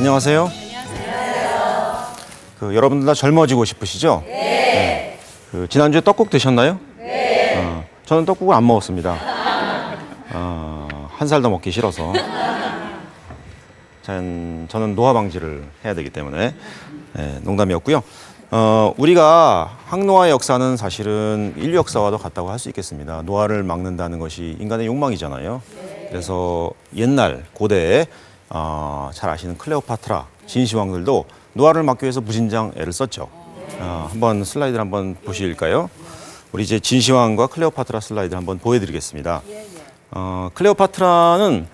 안녕하세요. 여러분들 다 젊어지고 싶으시죠? 네. 지난주에 떡국 드셨나요? 네. 저는 떡국을 안 먹었습니다. 한 살 더 먹기 싫어서. 저는 노화 방지를 해야 되기 때문에 농담이었고요. 우리가 항노화의 역사는 사실은 인류 역사와도 같다고 할 수 있겠습니다. 노화를 막는다는 것이 인간의 욕망이잖아요. 그래서 옛날 고대에 잘 아시는 클레오파트라, 진시황들도 노화를 막기 위해서 무진장 애를 썼죠. 한번 슬라이드를 한번 보실까요? 우리 이제 진시황과 클레오파트라 슬라이드 한번 보여드리겠습니다. 클레오파트라는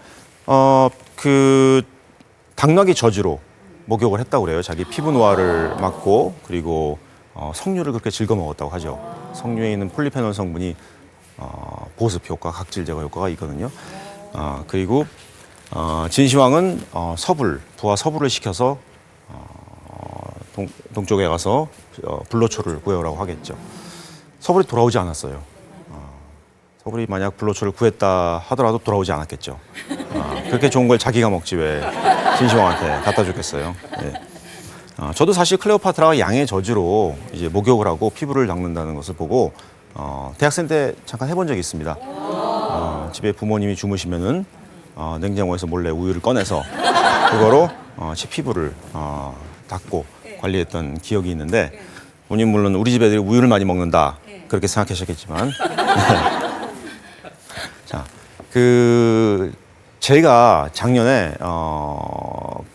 당나귀 저주로 목욕을 했다고 그래요. 자기 피부 노화를 막고, 그리고 석류를 그렇게 즐겨 먹었다고 하죠. 석류에 있는 폴리페놀 성분이 보습 효과, 각질 제거 효과가 있거든요. 그리고 진시황은 부하 서불을 시켜서 동쪽에 가서 불로초를 구해오라고 하겠죠. 서불이 돌아오지 않았어요. 서불이 만약 불로초를 구했다 하더라도 돌아오지 않았겠죠. 그렇게 좋은 걸 자기가 먹지 왜 진시황한테 갖다 줬겠어요. 네. 저도 사실 클레오파트라가 양의 저주로 이제 목욕을 하고 피부를 닦는다는 것을 보고 대학생 때 잠깐 해본 적이 있습니다. 집에 부모님이 주무시면은 냉장고에서 몰래 우유를 꺼내서 그거로 제 피부를 닦고 관리했던 기억이 있는데, 부모님 물론 우리 집 애들이 우유를 많이 먹는다 그렇게 생각하셨겠지만 자, 제가 작년에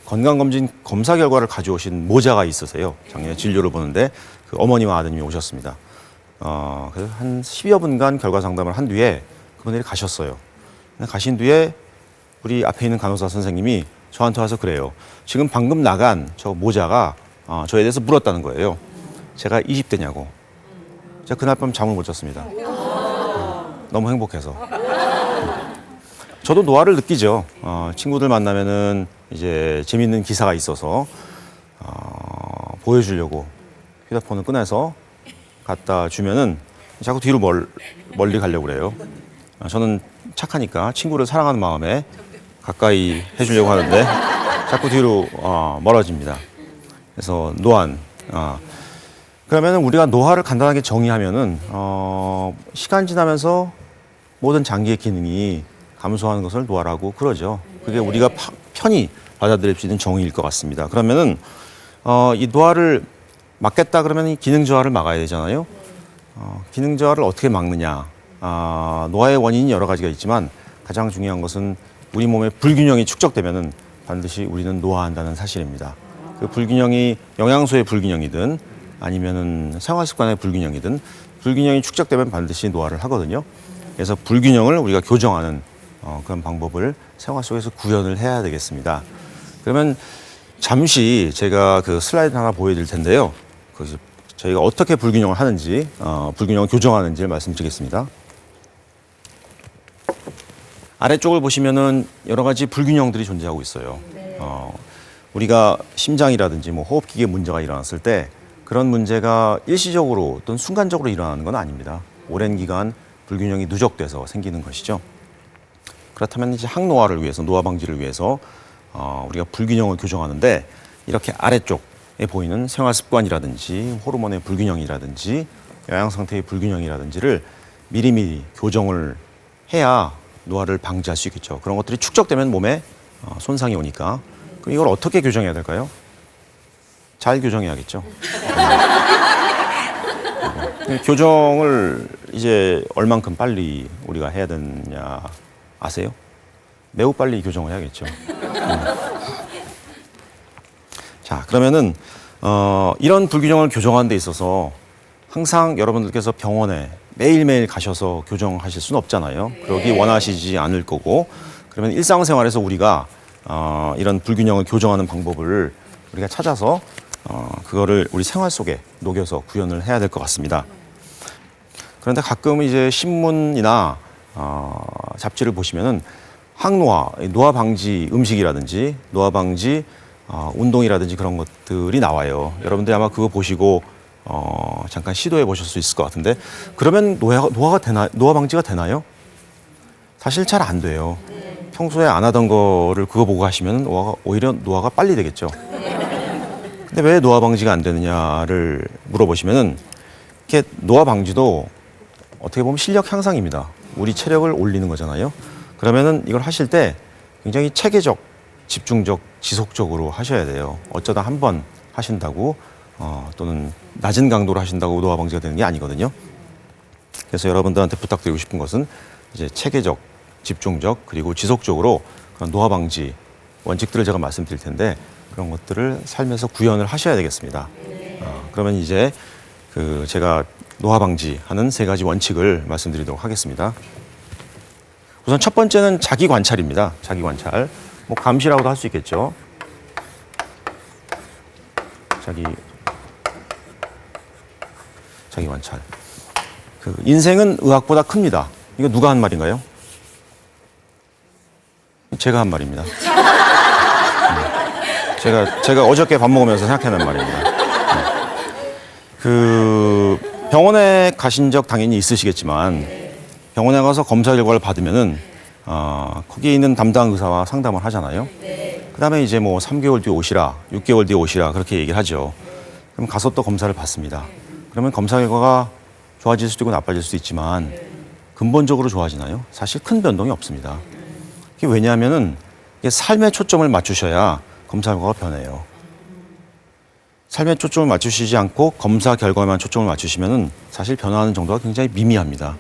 건강검진 검사 결과를 가져오신 모자가 있으세요. 작년에 진료를 보는데 어머니와 아드님이 오셨습니다. 그래서 한 10여 분간 결과 상담을 한 뒤에 그분들이 가셨어요. 가신 뒤에 우리 앞에 있는 간호사 선생님이 저한테 와서 그래요. 지금 방금 나간 저 모자가 저에 대해서 물었다는 거예요. 제가 20대냐고. 제가 그날 밤 잠을 못 잤습니다. 너무 행복해서. 저도 노화를 느끼죠. 친구들 만나면은 이제 재밌는 기사가 있어서 보여주려고 휴대폰을 꺼내서 갖다 주면은 자꾸 뒤로 멀리 가려고 그래요. 저는 착하니까 친구를 사랑하는 마음에 가까이 해주려고 하는데 자꾸 뒤로 멀어집니다. 그래서 노안. 그러면 우리가 노화를 간단하게 정의하면은 시간 지나면서 모든 장기의 기능이 감소하는 것을 노화라고 그러죠. 그게 우리가 편히 받아들일 수 있는 정의일 것 같습니다. 그러면은 이 노화를 막겠다 그러면 이 기능 저하를 막아야 되잖아요. 기능 저하를 어떻게 막느냐? 노화의 원인이 여러 가지가 있지만 가장 중요한 것은 우리 몸의 불균형이 축적되면은 반드시 우리는 노화한다는 사실입니다. 그 불균형이 영양소의 불균형이든 아니면은 생활 습관의 불균형이든 불균형이 축적되면 반드시 노화를 하거든요. 그래서 불균형을 우리가 교정하는 그런 방법을 생활 속에서 구현을 해야 되겠습니다. 그러면 잠시 제가 그 슬라이드 하나 보여드릴 텐데요. 저희가 어떻게 불균형을 하는지, 불균형을 교정하는지를 말씀드리겠습니다. 아래쪽을 보시면은 여러 가지 불균형들이 존재하고 있어요. 우리가 심장이라든지 호흡기계 문제가 일어났을 때 그런 문제가 일시적으로 또는 순간적으로 일어나는 건 아닙니다. 오랜 기간 불균형이 누적돼서 생기는 것이죠. 그렇다면 이제 항노화를 위해서, 노화 방지를 위해서 우리가 불균형을 교정하는데 이렇게 아래쪽에 보이는 생활 습관이라든지 호르몬의 불균형이라든지 영양 상태의 불균형이라든지를 미리미리 교정을 해야 노화를 방지할 수 있겠죠. 그런 것들이 축적되면 몸에 손상이 오니까. 그럼 이걸 어떻게 교정해야 될까요? 잘 교정해야겠죠. 교정을 이제 얼만큼 빨리 우리가 해야 되느냐 아세요? 매우 빨리 교정을 해야겠죠. 자, 그러면은 이런 불균형을 교정하는 데 있어서 항상 여러분들께서 병원에 매일매일 가셔서 교정하실 수는 없잖아요. 그러기 원하시지 않을 거고, 그러면 일상생활에서 우리가 이런 불균형을 교정하는 방법을 우리가 찾아서 그거를 우리 생활 속에 녹여서 구현을 해야 될 것 같습니다. 그런데 가끔 이제 신문이나 잡지를 보시면은 항노화, 노화 방지 음식이라든지 노화 방지 운동이라든지 그런 것들이 나와요. 여러분들이 아마 그거 보시고 잠깐 시도해 보실 수 있을 것 같은데, 그러면 노화 방지가 되나요? 사실 잘 안 돼요. 평소에 안 하던 거를 그거 보고 하시면 오히려 노화가 빨리 되겠죠. 근데 왜 노화 방지가 안 되느냐를 물어보시면은 이렇게 노화 방지도 어떻게 보면 실력 향상입니다. 우리 체력을 올리는 거잖아요. 그러면은 이걸 하실 때 굉장히 체계적, 집중적, 지속적으로 하셔야 돼요. 어쩌다 한 번 하신다고 또는 낮은 강도로 하신다고 노화 방지가 되는 게 아니거든요. 그래서 여러분들한테 부탁드리고 싶은 것은 이제 체계적, 집중적, 그리고 지속적으로 그런 노화 방지 원칙들을 제가 말씀드릴 텐데 그런 것들을 삶에서 구현을 하셔야 되겠습니다. 그러면 이제 제가 노화 방지하는 3가지 원칙을 말씀드리도록 하겠습니다. 우선 첫 번째는 자기 관찰입니다. 자기 관찰. 뭐 감시라고도 할 수 있겠죠. 자기 관찰. 인생은 의학보다 큽니다. 이거 누가 한 말인가요? 제가 한 말입니다. 제가 어저께 밥 먹으면서 생각해낸 말입니다. 병원에 가신 적 당연히 있으시겠지만 병원에 가서 검사 결과를 받으면은 거기에 있는 담당 의사와 상담을 하잖아요. 그다음에 이제 뭐 3개월 뒤에 오시라, 6개월 뒤에 오시라 그렇게 얘기를 하죠. 그럼 가서 또 검사를 받습니다. 그러면 검사 결과가 좋아질 수도 있고 나빠질 수도 있지만 근본적으로 좋아지나요? 사실 큰 변동이 없습니다. 이게 왜냐하면은 이게 삶에 초점을 맞추셔야 검사 결과가 변해요. 삶에 초점을 맞추시지 않고 검사 결과만 초점을 맞추시면은 사실 변화하는 정도가 굉장히 미미합니다.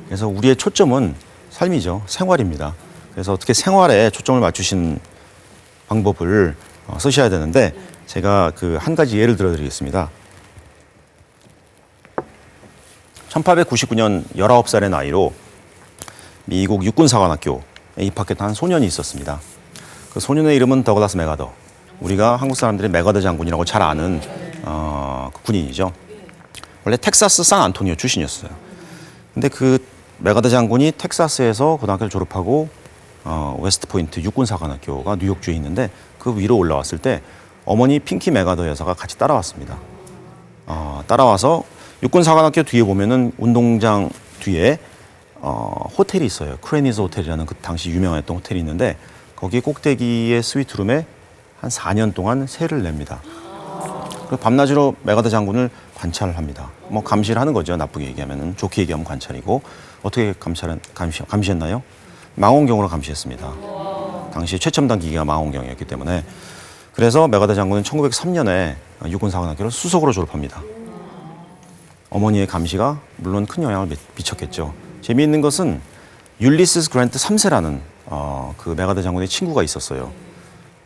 그래서 우리의 초점은 삶이죠. 생활입니다. 그래서 어떻게 생활에 초점을 맞추신 방법을 쓰셔야 되는데 제가 한 가지 예를 들어드리겠습니다. 1899년 19살의 나이로 미국 육군사관학교에 입학했던 한 소년이 있었습니다. 그 소년의 이름은 더글라스 맥아더. 우리가 한국 사람들이 맥아더 장군이라고 잘 아는 군인이죠. 원래 텍사스 샌안토니오 출신이었어요. 근데 맥아더 장군이 텍사스에서 고등학교를 졸업하고 웨스트포인트 육군사관학교가 뉴욕주에 있는데 그 위로 올라왔을 때 어머니 핑키 맥아더 여사가 같이 따라왔습니다. 따라와서 육군사관학교 뒤에 보면은 운동장 뒤에 호텔이 있어요. 크레니즈 호텔이라는 그 당시 유명했던 호텔이 있는데 거기 꼭대기의 스위트룸에 한 4년 동안 세를 냅니다. 밤낮으로 맥아더 장군을 관찰을 합니다. 뭐 감시를 하는 거죠. 나쁘게 얘기하면은. 좋게 얘기하면 관찰이고. 어떻게 감시했나요? 망원경으로 감시했습니다. 당시 최첨단 기기가 망원경이었기 때문에. 그래서 맥아더 장군은 1903년에 육군사관학교를 수석으로 졸업합니다. 어머니의 감시가 물론 큰 영향을 미쳤겠죠. 재미있는 것은 율리시스 그랜트 3세라는 그 맥아더 장군의 친구가 있었어요.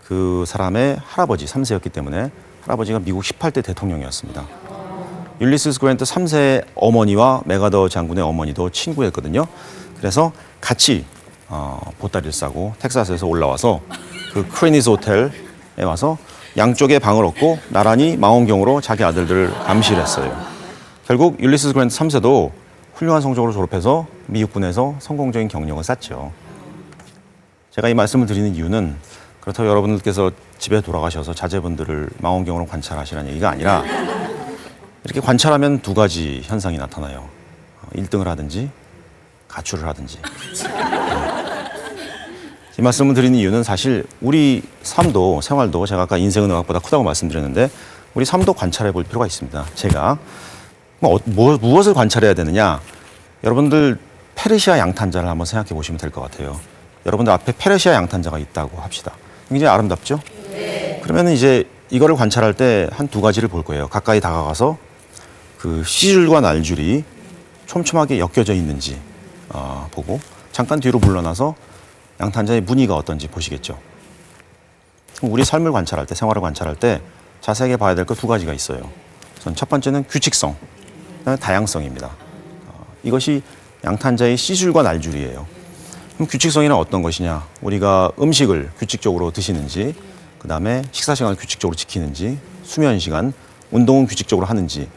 그 사람의 할아버지 3세였기 때문에 할아버지가 미국 18대 대통령이었습니다. 율리시스 그랜트 3세의 어머니와 맥아더 장군의 어머니도 친구였거든요. 그래서 같이 보따리를 싸고 텍사스에서 올라와서 그 크레니즈 호텔에 와서 양쪽에 방을 얻고 나란히 망원경으로 자기 아들들을 감시를 했어요. 결국 율리시스 그랜트 3세도 훌륭한 성적으로 졸업해서 미국군에서 성공적인 경력을 쌓죠. 제가 이 말씀을 드리는 이유는 그렇다고 여러분들께서 집에 돌아가셔서 자제분들을 망원경으로 관찰하시라는 얘기가 아니라 이렇게 관찰하면 2가지 현상이 나타나요. 1등을 하든지 가출을 하든지. 이 말씀을 드리는 이유는 사실 우리 삶도 생활도 제가 아까 인생은 의학보다 크다고 말씀드렸는데 우리 삶도 관찰해 볼 필요가 있습니다. 제가 무엇을 관찰해야 되느냐? 여러분들 페르시아 양탄자를 한번 생각해 보시면 될 것 같아요. 여러분들 앞에 페르시아 양탄자가 있다고 합시다. 굉장히 아름답죠? 그러면 이제 이거를 관찰할 때 한 2가지를 볼 거예요. 가까이 다가가서 그 씨줄과 날줄이 촘촘하게 엮여져 있는지 보고 잠깐 뒤로 물러나서 양탄자의 무늬가 어떤지 보시겠죠. 우리 삶을 관찰할 때, 생활을 관찰할 때 자세하게 봐야 될 거 2가지가 있어요. 우선 첫 번째는 규칙성, 그다음에 다양성입니다. 이것이 양탄자의 씨줄과 날줄이에요. 그럼 규칙성이란 어떤 것이냐? 우리가 음식을 규칙적으로 드시는지, 그 다음에 식사 시간을 규칙적으로 지키는지, 수면 시간, 운동은 규칙적으로 하는지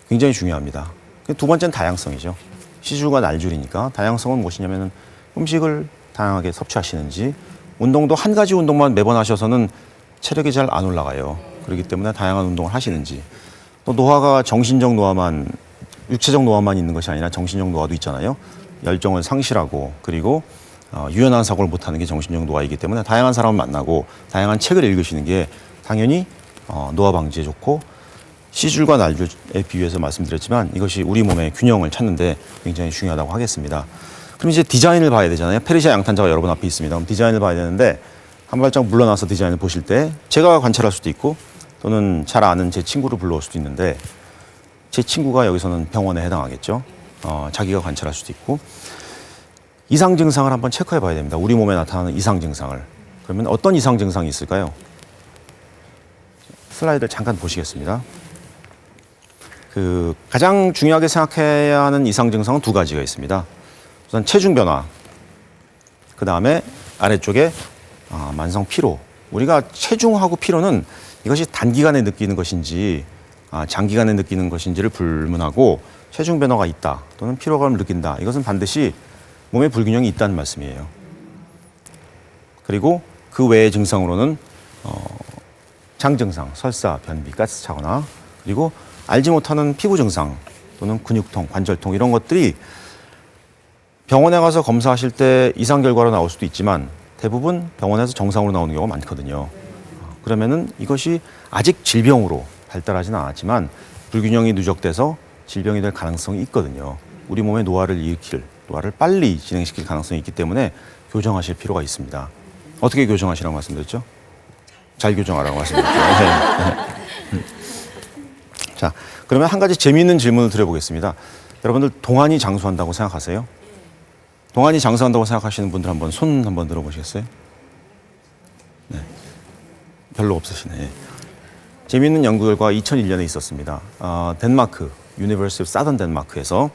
굉장히 중요합니다. 2번째는 다양성이죠. 씨줄과 날줄이니까 다양성은 무엇이냐면 음식을 다양하게 섭취하시는지, 운동도 한 가지 운동만 매번 하셔서는 체력이 잘 안 올라가요. 그렇기 때문에 다양한 운동을 하시는지, 또 노화가 정신적 노화만, 육체적 노화만 있는 것이 아니라 정신적 노화도 있잖아요. 열정을 상실하고, 그리고 유연한 사고를 못하는 게 정신적 노화이기 때문에 다양한 사람을 만나고 다양한 책을 읽으시는 게 당연히 노화 방지에 좋고 C줄과 R줄에 비유해서 말씀드렸지만 이것이 우리 몸의 균형을 찾는데 굉장히 중요하다고 하겠습니다. 그럼 이제 디자인을 봐야 되잖아요. 페르시아 양탄자가 여러분 앞에 있습니다. 그럼 디자인을 봐야 되는데 한 발짝 물러나서 디자인을 보실 때 제가 관찰할 수도 있고 또는 잘 아는 제 친구를 불러올 수도 있는데 제 친구가 여기서는 병원에 해당하겠죠. 자기가 관찰할 수도 있고 이상 증상을 한번 체크해 봐야 됩니다. 우리 몸에 나타나는 이상 증상을. 그러면 어떤 이상 증상이 있을까요? 슬라이드를 잠깐 보시겠습니다. 가장 중요하게 생각해야 하는 이상 증상은 두 가지가 있습니다. 우선 체중 변화, 그 다음에 아래쪽에 만성 피로. 우리가 체중하고 피로는 이것이 단기간에 느끼는 것인지 장기간에 느끼는 것인지를 불문하고 체중 변화가 있다 또는 피로감을 느낀다. 이것은 반드시 몸에 불균형이 있다는 말씀이에요. 그리고 그 외의 증상으로는 장증상, 설사, 변비, 가스 차거나 그리고 알지 못하는 피부 증상 또는 근육통, 관절통 이런 것들이 병원에 가서 검사하실 때 이상 결과로 나올 수도 있지만 대부분 병원에서 정상으로 나오는 경우가 많거든요. 그러면은 이것이 아직 질병으로 발달하지는 않았지만 불균형이 누적돼서 질병이 될 가능성이 있거든요. 우리 몸의 노화를 빨리 진행시킬 가능성이 있기 때문에 교정하실 필요가 있습니다. 어떻게 교정하시라고 말씀드렸죠? 잘 교정하라고 말씀드렸죠. 자, 그러면 한 가지 재미있는 질문을 드려보겠습니다. 여러분들 동안이 장수한다고 생각하세요? 동안이 장수한다고 생각하시는 분들 한번 손 한번 들어보시겠어요? 네, 별로 없으시네. 재미있는 연구 결과 2001년에 있었습니다. 덴마크, 유니버시티 오브 사던 덴마크에서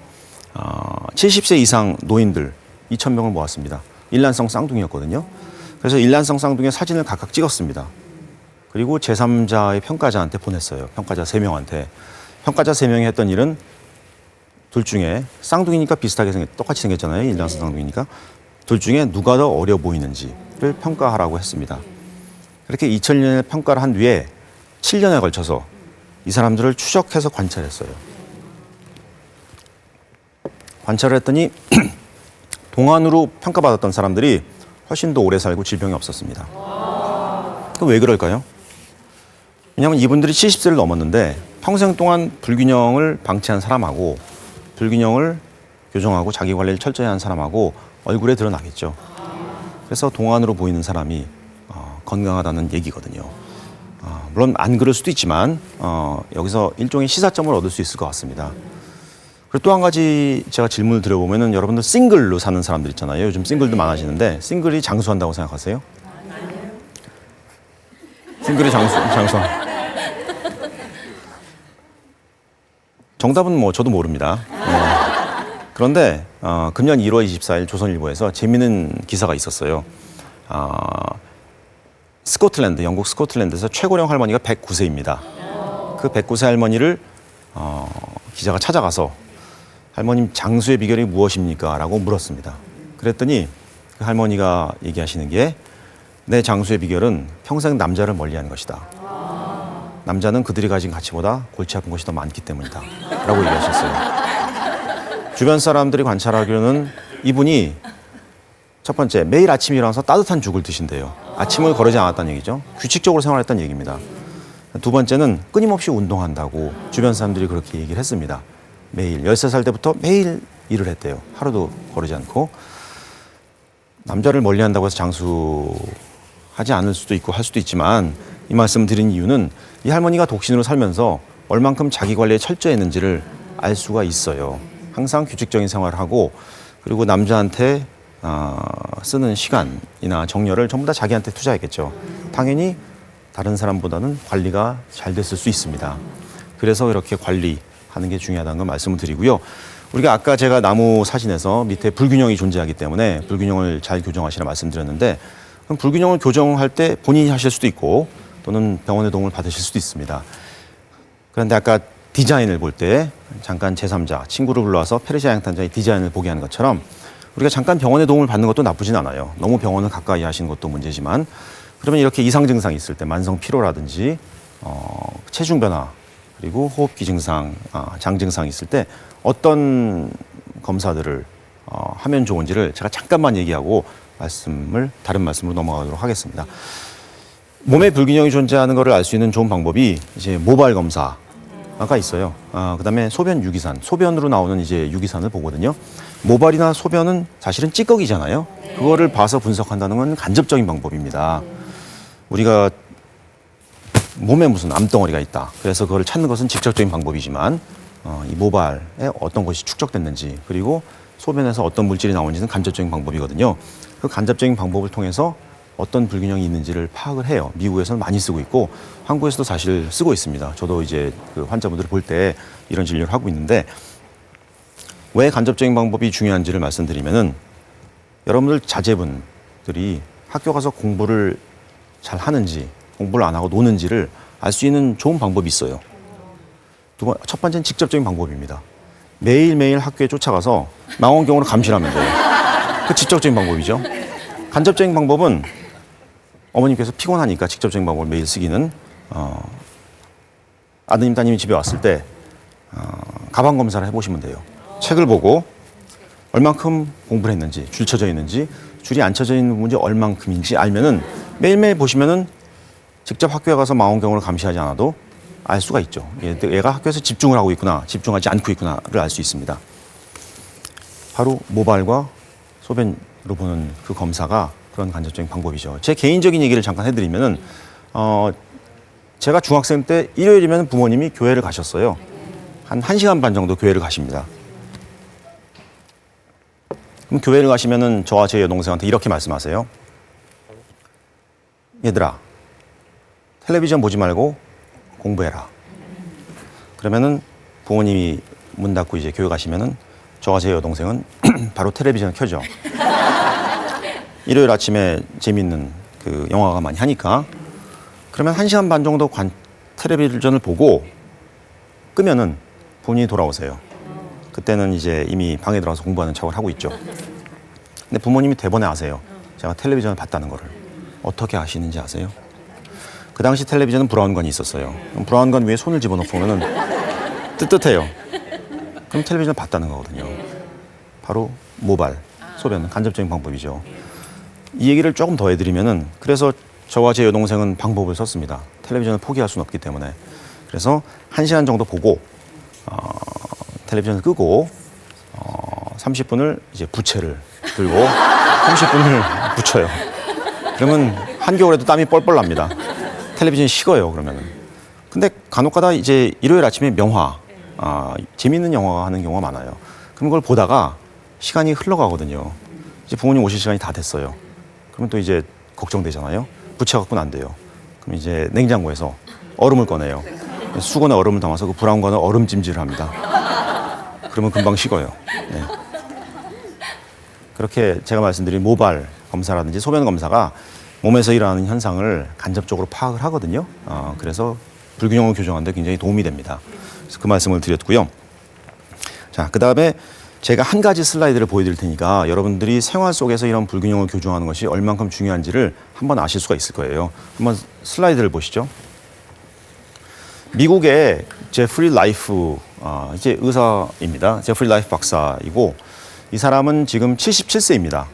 70세 이상 노인들 2,000명을 모았습니다. 일란성 쌍둥이였거든요. 그래서 일란성 쌍둥이의 사진을 각각 찍었습니다. 그리고 제3자의 평가자한테 보냈어요. 평가자 3명한테. 평가자 3명이 했던 일은 둘 중에 쌍둥이니까 비슷하게 똑같이 생겼잖아요. 일란성 쌍둥이니까. 둘 중에 누가 더 어려 보이는지를 평가하라고 했습니다. 그렇게 2000년에 평가를 한 뒤에 7년에 걸쳐서 이 사람들을 추적해서 관찰했어요. 관찰을 했더니 동안으로 평가받았던 사람들이 훨씬 더 오래 살고 질병이 없었습니다. 그럼 왜 그럴까요? 왜냐하면 이분들이 70세를 넘었는데 평생 동안 불균형을 방치한 사람하고 불균형을 교정하고 자기 관리를 철저히 한 사람하고 얼굴에 드러나겠죠. 그래서 동안으로 보이는 사람이 건강하다는 얘기거든요. 물론 안 그럴 수도 있지만 여기서 일종의 시사점을 얻을 수 있을 것 같습니다. 그리고 또 한 가지 제가 질문을 드려보면은 여러분들 싱글로 사는 사람들 있잖아요. 요즘 싱글도 많아지는데 싱글이 장수한다고 생각하세요? 싱글이 장수한. 정답은 뭐 저도 모릅니다. 네. 그런데 금년 1월 24일 조선일보에서 재미있는 기사가 있었어요. 스코틀랜드, 영국 스코틀랜드에서 최고령 할머니가 109세입니다. 그 109세 할머니를 기자가 찾아가서 할머님 장수의 비결이 무엇입니까? 라고 물었습니다. 그랬더니 그 할머니가 얘기하시는 게 내 장수의 비결은 평생 남자를 멀리하는 것이다. 남자는 그들이 가진 가치보다 골치 아픈 것이 더 많기 때문이다. 라고 얘기하셨어요. 주변 사람들이 관찰하기로는 이분이 첫 번째, 매일 아침 일어나서 따뜻한 죽을 드신대요. 아침을 거르지 않았다는 얘기죠. 규칙적으로 생활했다는 얘기입니다. 두 번째는 끊임없이 운동한다고 주변 사람들이 그렇게 얘기를 했습니다. 매일 13살 때부터 매일 일을 했대요. 하루도 거르지 않고. 남자를 멀리한다고 해서 장수하지 않을 수도 있고 할 수도 있지만 이 말씀 드린 이유는 이 할머니가 독신으로 살면서 얼만큼 자기 관리에 철저했는지를 알 수가 있어요. 항상 규칙적인 생활을 하고 그리고 남자한테 쓰는 시간이나 정열을 전부 다 자기한테 투자했겠죠. 당연히 다른 사람보다는 관리가 잘 됐을 수 있습니다. 그래서 이렇게 관리하는 게 중요하다는 걸 말씀을 드리고요. 우리가 아까 제가 나무 사진에서 밑에 불균형이 존재하기 때문에 불균형을 잘 교정하시라 말씀드렸는데 그럼 불균형을 교정할 때 본인이 하실 수도 있고 또는 병원의 도움을 받으실 수도 있습니다. 그런데 아까 디자인을 볼 때 잠깐 제3자, 친구를 불러와서 페르시아 양탄자의 디자인을 보게 하는 것처럼 우리가 잠깐 병원의 도움을 받는 것도 나쁘진 않아요. 너무 병원을 가까이 하시는 것도 문제지만 그러면 이렇게 이상 증상이 있을 때 만성 피로라든지 체중 변화 그리고 호흡기 증상, 장 증상이 있을 때 어떤 검사들을 하면 좋은지를 제가 잠깐만 얘기하고 다른 말씀으로 넘어가도록 하겠습니다. 몸에 불균형이 존재하는 것을 알 수 있는 좋은 방법이 이제 모발 검사가 있어요. 그다음에 소변 유기산, 소변으로 나오는 이제 유기산을 보거든요. 모발이나 소변은 사실은 찌꺼기잖아요. 그거를 봐서 분석한다는 건 간접적인 방법입니다. 우리가 몸에 무슨 암덩어리가 있다. 그래서 그걸 찾는 것은 직접적인 방법이지만 이 모발에 어떤 것이 축적됐는지 그리고 소변에서 어떤 물질이 나오는지는 간접적인 방법이거든요. 그 간접적인 방법을 통해서 어떤 불균형이 있는지를 파악을 해요. 미국에서는 많이 쓰고 있고 한국에서도 사실 쓰고 있습니다. 저도 이제 그 환자분들을 볼 때 이런 진료를 하고 있는데 왜 간접적인 방법이 중요한지를 말씀드리면은 여러분들 자제분들이 학교 가서 공부를 잘 하는지 공부를 안 하고 노는지를 알 수 있는 좋은 방법이 있어요. 첫 번째는 직접적인 방법입니다. 매일매일 학교에 쫓아가서 망원경으로 감시하면 돼요. 그 직접적인 방법이죠. 간접적인 방법은 어머님께서 피곤하니까 직접적인 방법을 매일 쓰기는 아드님, 따님이 집에 왔을 때 가방 검사를 해보시면 돼요. 책을 보고 얼만큼 공부를 했는지, 줄 쳐져 있는지, 줄이 안 쳐져 있는 문제 얼만큼인지 알면은 매일매일 보시면은 직접 학교에 가서 망원경으로 감시하지 않아도 알 수가 있죠. 얘가 학교에서 집중을 하고 있구나, 집중하지 않고 있구나를 알 수 있습니다. 바로 모발과 소변으로 보는 그 검사가 그런 간접적인 방법이죠. 제 개인적인 얘기를 잠깐 해드리면은 제가 중학생 때 일요일이면 부모님이 교회를 가셨어요. 한 1시간 반 정도 교회를 가십니다. 그럼 교회를 가시면은 저와 제 여동생한테 이렇게 말씀하세요. 얘들아, 텔레비전 보지 말고 공부해라. 그러면은 부모님이 문 닫고 이제 교회 가시면은 저와 제 여동생은 바로 텔레비전을 켜죠. 일요일 아침에 재밌는 그 영화가 많이 하니까 그러면 1시간 반 정도 텔레비전을 보고 끄면은 부모님이 돌아오세요. 그때는 이제 이미 방에 들어가서 공부하는 척을 하고 있죠. 근데 부모님이 대번에 아세요. 제가 텔레비전을 봤다는 거를. 어떻게 아시는지 아세요? 그 당시 텔레비전은 브라운관이 있었어요. 브라운관 위에 손을 집어넣으면은 뜨뜻해요. 그럼 텔레비전을 봤다는 거거든요. 바로 모발, 소변, 간접적인 방법이죠. 이 얘기를 조금 더 해드리면은 그래서 저와 제 여동생은 방법을 썼습니다. 텔레비전을 포기할 수는 없기 때문에. 그래서 1시간 정도 보고 텔레비전을 끄고 30분을 이제 부채를 들고 30분을 붙여요. 그러면 한겨울에도 땀이 뻘뻘 납니다. 텔레비전이 식어요, 그러면은. 근데 간혹가다 이제 일요일 아침에 명화, 재밌는 영화 하는 경우가 많아요. 그럼 그걸 보다가 시간이 흘러가거든요. 이제 부모님 오실 시간이 다 됐어요. 그러면 또 이제 걱정되잖아요. 부채 갖고는 안 돼요. 그럼 이제 냉장고에서 얼음을 꺼내요. 수건에 얼음을 담아서 그 브라운관을 얼음찜질을 합니다. 그러면 금방 식어요. 네. 그렇게 제가 말씀드린 모발 검사라든지 소변 검사가 몸에서 일어나는 현상을 간접적으로 파악을 하거든요. 그래서 불균형을 교정하는 데 굉장히 도움이 됩니다. 그래서 그 말씀을 드렸고요. 자, 그 다음에 제가 한 가지 슬라이드를 보여드릴 테니까 여러분들이 생활 속에서 이런 불균형을 교정하는 것이 얼만큼 중요한지를 한번 아실 수가 있을 거예요. 한번 슬라이드를 보시죠. 미국의 제프리 라이프, 이제 의사입니다. 제프리 라이프 박사이고 이 사람은 지금 77세입니다.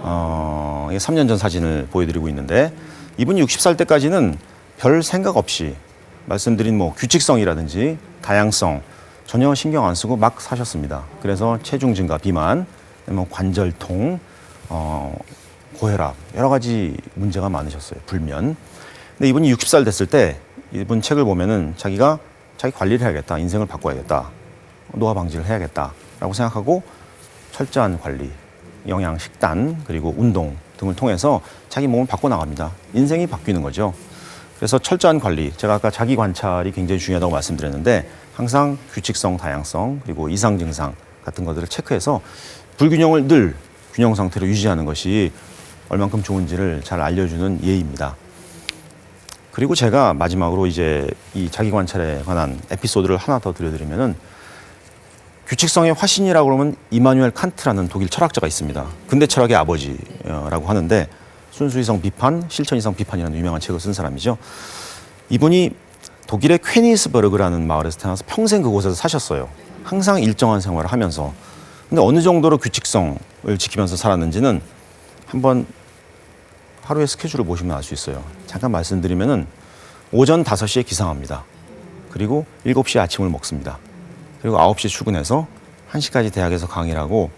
3년 전 사진을 보여드리고 있는데 이분이 60살 때까지는 별 생각 없이 말씀드린 뭐 규칙성이라든지 다양성 전혀 신경 안 쓰고 막 사셨습니다. 그래서 체중 증가, 비만, 뭐 관절통, 고혈압 여러 가지 문제가 많으셨어요. 불면. 근데 이분이 60살 됐을 때 이분 책을 보면은 자기가 자기 관리를 해야겠다, 인생을 바꿔야겠다, 노화 방지를 해야겠다라고 생각하고 철저한 관리, 영양, 식단 그리고 운동 등을 통해서 자기 몸을 바꿔나갑니다. 인생이 바뀌는 거죠. 그래서 철저한 관리, 제가 아까 자기 관찰이 굉장히 중요하다고 말씀드렸는데 항상 규칙성, 다양성 그리고 이상 증상 같은 것들을 체크해서 불균형을 늘 균형 상태로 유지하는 것이 얼만큼 좋은지를 잘 알려주는 예입니다. 그리고 제가 마지막으로 이제 이 자기 관찰에 관한 에피소드를 하나 더 들려드리면은 규칙성의 화신이라고 그러면 이마누엘 칸트라는 독일 철학자가 있습니다. 근대 철학의 아버지라고 하는데 순수이성 비판, 실천이성 비판이라는 유명한 책을 쓴 사람이죠. 이분이 독일의 퀘니스버그라는 마을에서 태어나서 평생 그곳에서 사셨어요. 항상 일정한 생활을 하면서. 근데 어느 정도로 규칙성을 지키면서 살았는지는 한번 하루의 스케줄을 보시면 알 수 있어요. 잠깐 말씀드리면은 오전 5시에 기상합니다. 그리고 7시에 아침을 먹습니다. 그리고 9시에 출근해서 1시까지 대학에서 강의를 하고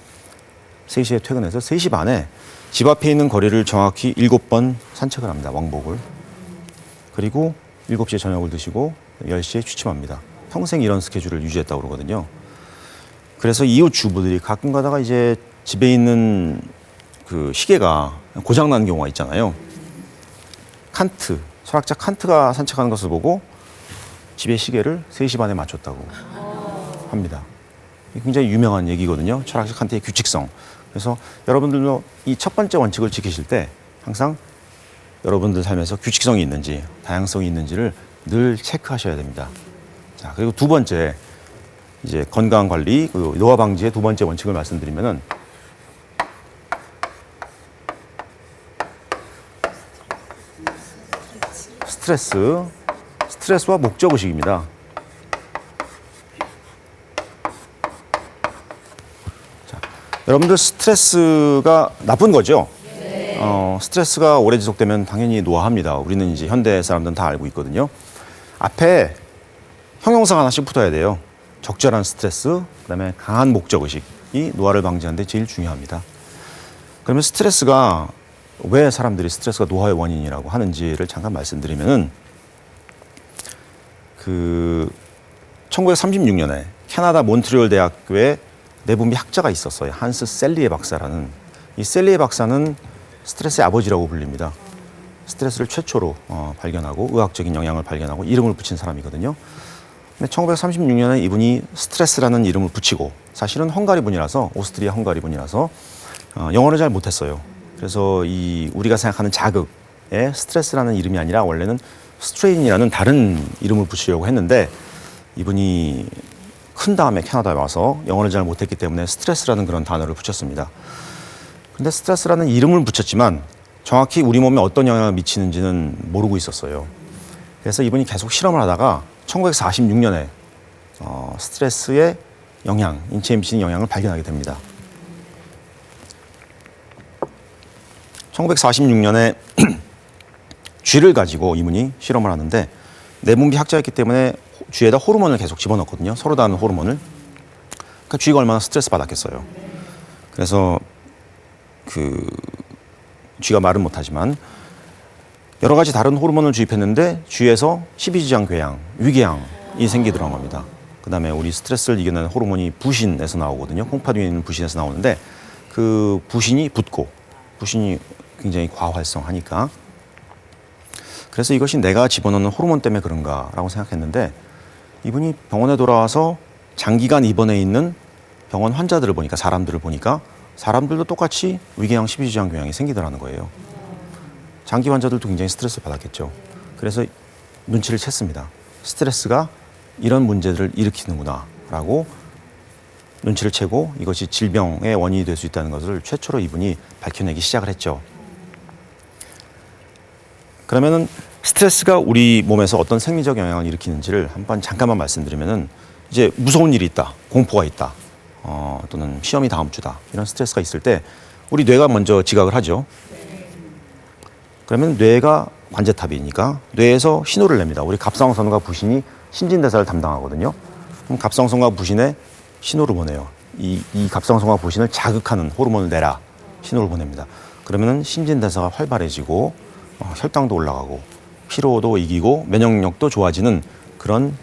3시에 퇴근해서 3시 반에 집 앞에 있는 거리를 정확히 7번 산책을 합니다. 왕복을. 그리고 7시에 저녁을 드시고 10시에 취침합니다. 평생 이런 스케줄을 유지했다고 그러거든요. 그래서 이웃 주부들이 가끔 가다가 이제 집에 있는 그 시계가 고장난 경우가 있잖아요. 칸트, 철학자 칸트가 산책하는 것을 보고 집의 시계를 3시 반에 맞췄다고 합니다. 굉장히 유명한 얘기거든요. 철학자 칸트의 규칙성. 그래서 여러분들도 이 첫 번째 원칙을 지키실 때 항상 여러분들 삶에서 규칙성이 있는지 다양성이 있는지를 늘 체크하셔야 됩니다. 자, 그리고 두 번째 이제 건강 관리, 그 노화 방지의 두 번째 원칙을 말씀드리면은 스트레스와 목적 의식입니다. 자, 여러분들 스트레스가 나쁜 거죠? 네. 스트레스가 오래 지속되면 당연히 노화합니다. 우리는 이제 현대 사람들은 다 알고 있거든요. 앞에 형용사가 하나씩 붙어야 돼요. 적절한 스트레스, 그다음에 강한 목적 의식이 노화를 방지하는 데 제일 중요합니다. 그러면 스트레스가 왜 사람들이 스트레스가 노화의 원인이라고 하는지를 잠깐 말씀드리면은 그 1936년에 캐나다 몬트리올 대학교에 내분비 학자가 있었어요. 한스 셀리에 박사라는. 이 셀리에 박사는 스트레스의 아버지라고 불립니다. 스트레스를 최초로 발견하고 의학적인 영향을 발견하고 이름을 붙인 사람이거든요. 근데 1936년에 이분이 스트레스라는 이름을 붙이고 사실은 헝가리 분이라서 오스트리아 헝가리 분이라서 영어를 잘 못했어요. 그래서 우리가 생각하는 자극에 스트레스라는 이름이 아니라 원래는 스트레인이라는 다른 이름을 붙이려고 했는데 이분이 큰 다음에 캐나다에 와서 영어를 잘 못했기 때문에 스트레스라는 그런 단어를 붙였습니다. 근데 스트레스라는 이름을 붙였지만 정확히 우리 몸에 어떤 영향을 미치는지는 모르고 있었어요. 그래서 이분이 계속 실험을 하다가 1946년에 스트레스의 영향, 인체에 미치는 영향을 발견하게 됩니다. 1946년에 쥐를 가지고 이분이 실험을 하는데 내분비 학자였기 때문에 쥐에다 호르몬을 계속 집어넣거든요. 서로 다른 호르몬을. 그러니까 쥐가 얼마나 스트레스 받았겠어요. 그래서 그 쥐가 말은 못하지만 여러 가지 다른 호르몬을 주입했는데 쥐에서 십이지장 궤양, 위궤양이 생기더라는 겁니다. 그 다음에 우리 스트레스를 이겨내는 호르몬이 부신에서 나오거든요. 콩팥 위에 있는 부신에서 나오는데 그 부신이 붓고 부신이 굉장히 과활성하니까 그래서 이것이 내가 집어넣는 호르몬 때문에 그런가라고 생각했는데 이분이 병원에 돌아와서 장기간 입원해 있는 병원 환자들을 보니까 사람들을 보니까 사람들도 똑같이 위궤양, 십이지장 궤양이 생기더라는 거예요. 장기 환자들도 굉장히 스트레스를 받았겠죠. 그래서 눈치를 챘습니다. 스트레스가 이런 문제들을 일으키는구나 라고 눈치를 채고 이것이 질병의 원인이 될 수 있다는 것을 최초로 이분이 밝혀내기 시작을 했죠. 그러면은 스트레스가 우리 몸에서 어떤 생리적 영향을 일으키는지를 한번 잠깐만 말씀드리면은 이제 무서운 일이 있다, 공포가 있다, 또는 시험이 다음 주다 이런 스트레스가 있을 때 우리 뇌가 먼저 지각을 하죠. 그러면 뇌가 관제탑이니까 뇌에서 신호를 냅니다. 우리 갑상선과 부신이 신진대사를 담당하거든요. 그럼 갑상선과 부신에 신호를 보내요. 이 갑상선과 부신을 자극하는 호르몬을 내라 신호를 보냅니다. 그러면은 신진대사가 활발해지고 혈당도 올라가고 피로도 이기고 면역력도 좋아지는 그런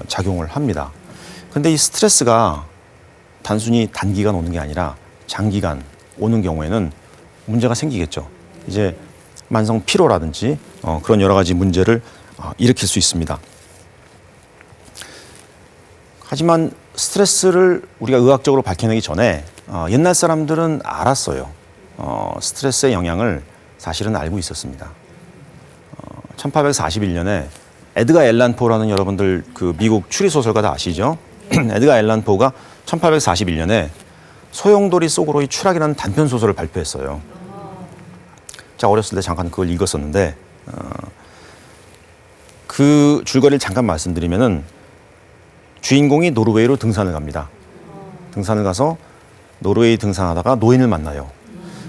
작용을 합니다. 근데 이 스트레스가 단순히 단기간 오는 게 아니라 장기간 오는 경우에는 문제가 생기겠죠. 이제 만성 피로라든지 그런 여러 가지 문제를 일으킬 수 있습니다. 하지만 스트레스를 우리가 의학적으로 밝혀내기 전에 옛날 사람들은 알았어요. 스트레스의 영향을 사실은 알고 있었습니다. 1841년에 에드가 앨런 포라는 여러분들 그 미국 추리소설가 다 아시죠? 에드가 앨런 포가 1841년에 소용돌이 속으로의 추락이라는 단편소설을 발표했어요. 제가 어렸을 때 잠깐 그걸 읽었었는데 그 줄거리를 잠깐 말씀드리면은 주인공이 노르웨이로 등산을 갑니다. 등산을 가서 노르웨이 등산하다가 노인을 만나요.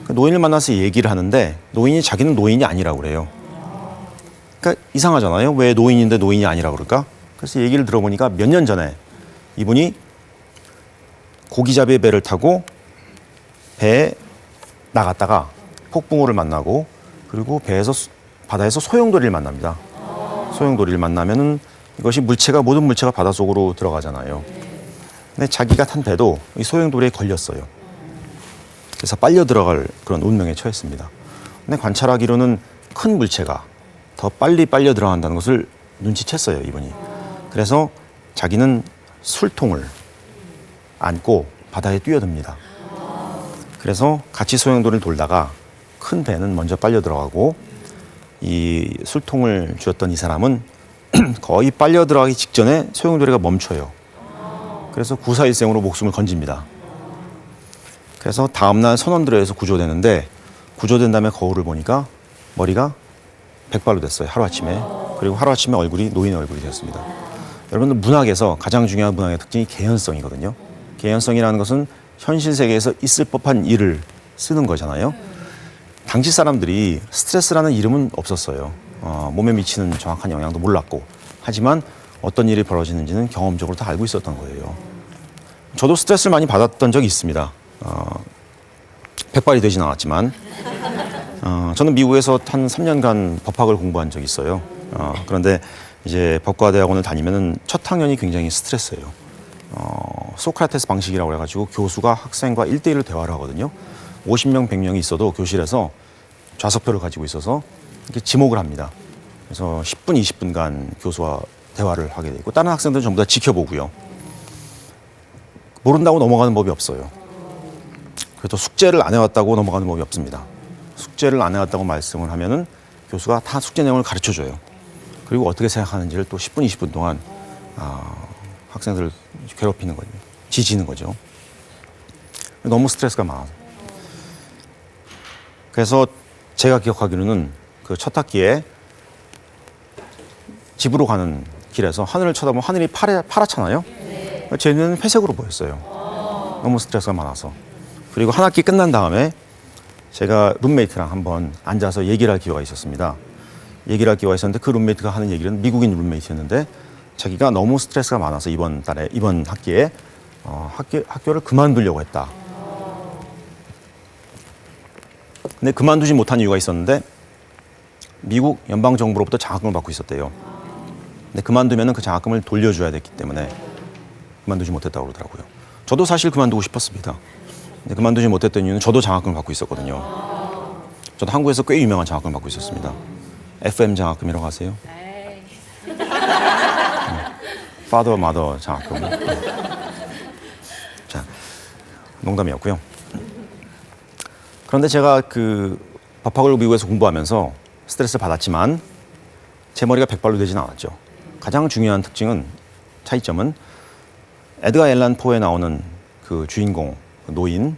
그 노인을 만나서 얘기를 하는데 노인이 자기는 노인이 아니라고 그래요. 그러니까 이상하잖아요. 왜 노인인데 노인이 아니라고 그럴까? 그래서 얘기를 들어보니까 몇 년 전에 이분이 고기잡이의 배를 타고 배에 나갔다가 폭풍우를 만나고 그리고 바다에서 소용돌이를 만납니다. 소용돌이를 만나면은 이것이 모든 물체가 바닷속으로 들어가잖아요. 근데 자기가 탄 배도 이 소용돌이에 걸렸어요. 그래서 빨려 들어갈 그런 운명에 처했습니다. 근데 관찰하기로는 큰 물체가 더 빨리 빨려 들어간다는 것을 눈치챘어요, 이분이. 그래서 자기는 술통을 안고 바다에 뛰어듭니다. 그래서 같이 소용돌이를 돌다가 큰 배는 먼저 빨려 들어가고 이 술통을 쥐었던 이 사람은 거의 빨려 들어가기 직전에 소용돌이가 멈춰요. 그래서 구사일생으로 목숨을 건집니다. 그래서 다음날 선원들에서 구조되는데 구조된 다음에 거울을 보니까 머리가 백발로 됐어요. 하루아침에. 그리고 하루아침에 얼굴이 노인의 얼굴이 되었습니다. 여러분들 문학에서 가장 중요한 문학의 특징이 개연성이거든요. 개연성이라는 것은 현실 세계에서 있을 법한 일을 쓰는 거잖아요. 당시 사람들이 스트레스라는 이름은 없었어요. 몸에 미치는 정확한 영향도 몰랐고 하지만 어떤 일이 벌어지는지는 경험적으로 다 알고 있었던 거예요. 저도 스트레스를 많이 받았던 적이 있습니다. 백발이 되진 않았지만 저는 미국에서 한 3년간 법학을 공부한 적이 있어요. 그런데 이제 법과대학원을 다니면은 첫 학년이 굉장히 스트레스예요. 소크라테스 방식이라고 해가지고 교수가 학생과 1대1로 대화를 하거든요. 50명, 100명이 있어도 교실에서 좌석표를 가지고 있어서 이렇게 지목을 합니다. 그래서 10분, 20분간 교수와 대화를 하게 되고 다른 학생들은 전부 다 지켜보고요. 모른다고 넘어가는 법이 없어요. 그래서 숙제를 안 해왔다고 넘어가는 법이 없습니다. 숙제를 안 해왔다고 말씀을 하면은 교수가 다 숙제 내용을 가르쳐줘요. 그리고 어떻게 생각하는지를 또 10분, 20분 동안 학생들을 괴롭히는 거죠. 지지는 거죠. 너무 스트레스가 많아서. 그래서 제가 기억하기로는 그 첫 학기에 집으로 가는 길에서 하늘을 쳐다보면 하늘이 파랗잖아요. 제 눈에는 회색으로 보였어요. 너무 스트레스가 많아서. 그리고 한 학기 끝난 다음에 제가 룸메이트랑 한번 앉아서 얘기를 할 기회가 있었습니다. 얘기를 할 기회가 있었는데 그 룸메이트가 하는 얘기는 미국인 룸메이트였는데 자기가 너무 스트레스가 많아서 이번 학기에 학교를 그만두려고 했다. 근데 그만두지 못한 이유가 있었는데 미국 연방정부로부터 장학금을 받고 있었대요. 근데 그만두면 그 장학금을 돌려줘야 됐기 때문에 그만두지 못했다고 그러더라고요. 저도 사실 그만두고 싶었습니다. 근데 그만두지 못했던 이유는 저도 장학금을 받고 있었거든요. 저도 한국에서 꽤 유명한 장학금을 받고 있었습니다. FM 장학금이라고 아세요? 파더 마더 장학금. 자, 농담이었고요. 그런데 제가 그 법학을 미국에서 공부하면서 스트레스를 받았지만 제 머리가 백발로 되진 않았죠. 가장 중요한 차이점은 에드가 앨런 포에 나오는 그 주인공 노인은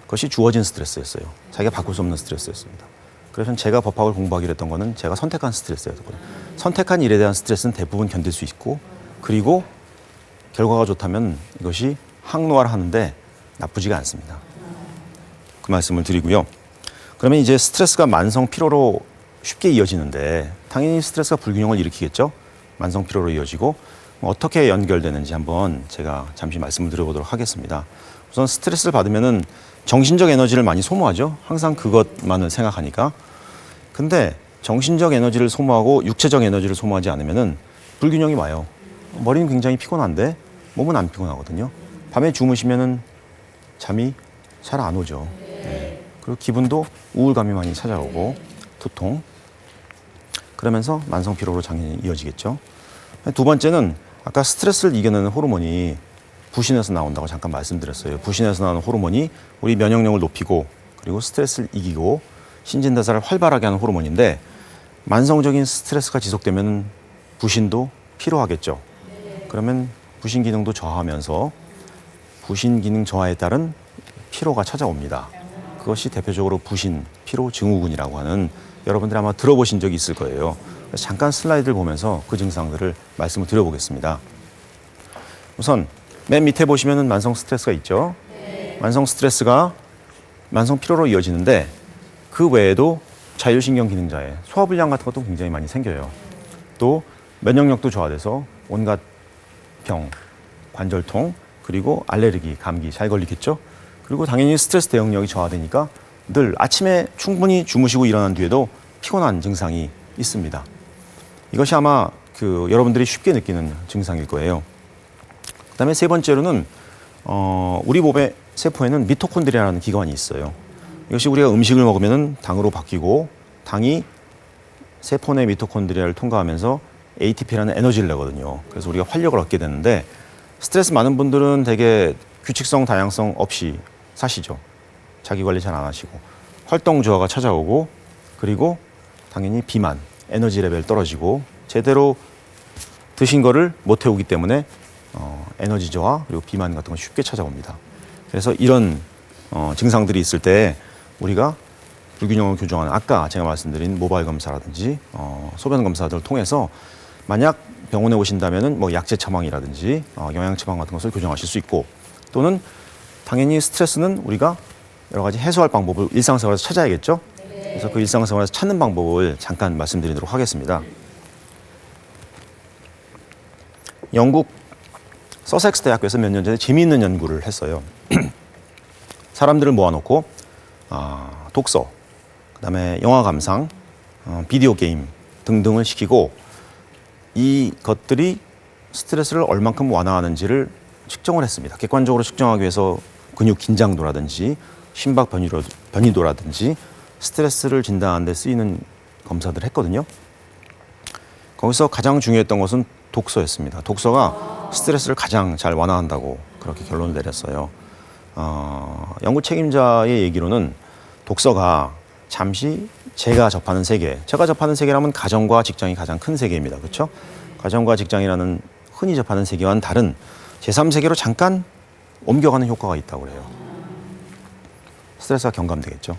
그것이 주어진 스트레스였어요. 자기가 바꿀 수 없는 스트레스였습니다. 그래서 제가 법학을 공부하기로 했던 거는 제가 선택한 스트레스였거든요. 선택한 일에 대한 스트레스는 대부분 견딜 수 있고 그리고 결과가 좋다면 이것이 항노화를 하는데 나쁘지가 않습니다. 그 말씀을 드리고요. 그러면 이제 스트레스가 만성 피로로 쉽게 이어지는데 당연히 스트레스가 불균형을 일으키겠죠. 만성 피로로 이어지고 어떻게 연결되는지 한번 제가 잠시 말씀을 드려보도록 하겠습니다. 우선 스트레스를 받으면은 정신적 에너지를 많이 소모하죠. 항상 그것만을 생각하니까. 근데 정신적 에너지를 소모하고 육체적 에너지를 소모하지 않으면은 불균형이 와요. 머리는 굉장히 피곤한데 몸은 안 피곤하거든요. 밤에 주무시면은 잠이 잘 안 오죠. 네. 그리고 기분도 우울감이 많이 찾아오고 두통. 그러면서 만성 피로로 장애인이 이어지겠죠. 두 번째는 아까 스트레스를 이겨내는 호르몬이 부신에서 나온다고 잠깐 말씀드렸어요. 부신에서 나오는 호르몬이 우리 면역력을 높이고 그리고 스트레스를 이기고 신진대사를 활발하게 하는 호르몬인데 만성적인 스트레스가 지속되면 부신도 피로하겠죠. 그러면 부신 기능도 저하하면서 부신 기능 저하에 따른 피로가 찾아옵니다. 그것이 대표적으로 부신 피로 증후군이라고 하는 여러분들이 아마 들어보신 적이 있을 거예요. 그래서 잠깐 슬라이드를 보면서 그 증상들을 말씀을 드려보겠습니다. 우선 맨 밑에 보시면은 만성 스트레스가 있죠. 만성 스트레스가 만성 피로로 이어지는데 그 외에도 자율신경 기능자에 소화불량 같은 것도 굉장히 많이 생겨요. 또 면역력도 저하돼서 온갖 병, 관절통, 그리고 알레르기, 감기 잘 걸리겠죠. 그리고 당연히 스트레스 대응력이 저하되니까 늘 아침에 충분히 주무시고 일어난 뒤에도 피곤한 증상이 있습니다. 이것이 아마 여러분들이 쉽게 느끼는 증상일 거예요. 그다음에 세 번째로는 우리 몸의 세포에는 미토콘드리아라는 기관이 있어요. 이것이 우리가 음식을 먹으면 당으로 바뀌고 당이 세포 내 미토콘드리아를 통과하면서 ATP라는 에너지를 내거든요. 그래서 우리가 활력을 얻게 되는데 스트레스 많은 분들은 되게 규칙성, 다양성 없이 사시죠. 자기 관리 잘 안 하시고 활동 저하가 찾아오고 그리고 당연히 비만, 에너지 레벨 떨어지고 제대로 드신 거를 못 태우기 때문에 에너지 저하 그리고 비만 같은 건 쉽게 찾아옵니다. 그래서 이런 증상들이 있을 때 우리가 불균형을 교정하는 아까 제가 말씀드린 모바일 검사라든지 소변 검사들을 통해서 만약 병원에 오신다면은 뭐 약제 처방이라든지 영양 처방 같은 것을 교정하실 수 있고 또는 당연히 스트레스는 우리가 여러 가지 해소할 방법을 일상생활에서 찾아야겠죠. 그래서 그 일상생활에서 찾는 방법을 잠깐 말씀드리도록 하겠습니다. 영국 서섹스 대학교에서 몇 년 전에 재미있는 연구를 했어요. 사람들을 모아놓고 독서, 그다음에 영화 감상, 비디오 게임 등등을 시키고 이 것들이 스트레스를 얼만큼 완화하는지를 측정을 했습니다. 객관적으로 측정하기 위해서 근육 긴장도라든지 심박 변이도라든지 스트레스를 진단하는 데 쓰이는 검사들을 했거든요. 거기서 가장 중요했던 것은 독서였습니다. 독서가 스트레스를 가장 잘 완화한다고 그렇게 결론을 내렸어요. 연구 책임자의 얘기로는 독서가 잠시 제가 접하는 세계라면 가정과 직장이 가장 큰 세계입니다. 그렇죠? 가정과 직장이라는 흔히 접하는 세계와는 다른 제3세계로 잠깐 옮겨가는 효과가 있다고 그래요. 스트레스가 경감되겠죠.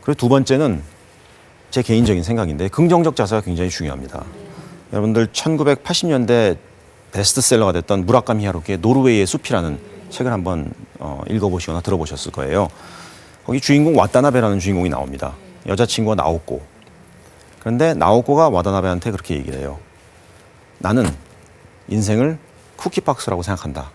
그리고 두 번째는 제 개인적인 생각인데 긍정적 자세가 굉장히 중요합니다. 여러분들 1980년대 베스트셀러가 됐던 무라카미 하루키의 노르웨이의 숲이라는 책을 한번 읽어보시거나 들어보셨을 거예요. 거기 주인공 와타나베라는 주인공이 나옵니다. 여자친구가 나오코. 그런데 나오코가 와타나베한테 그렇게 얘기를 해요. 나는 인생을 쿠키박스라고 생각한다.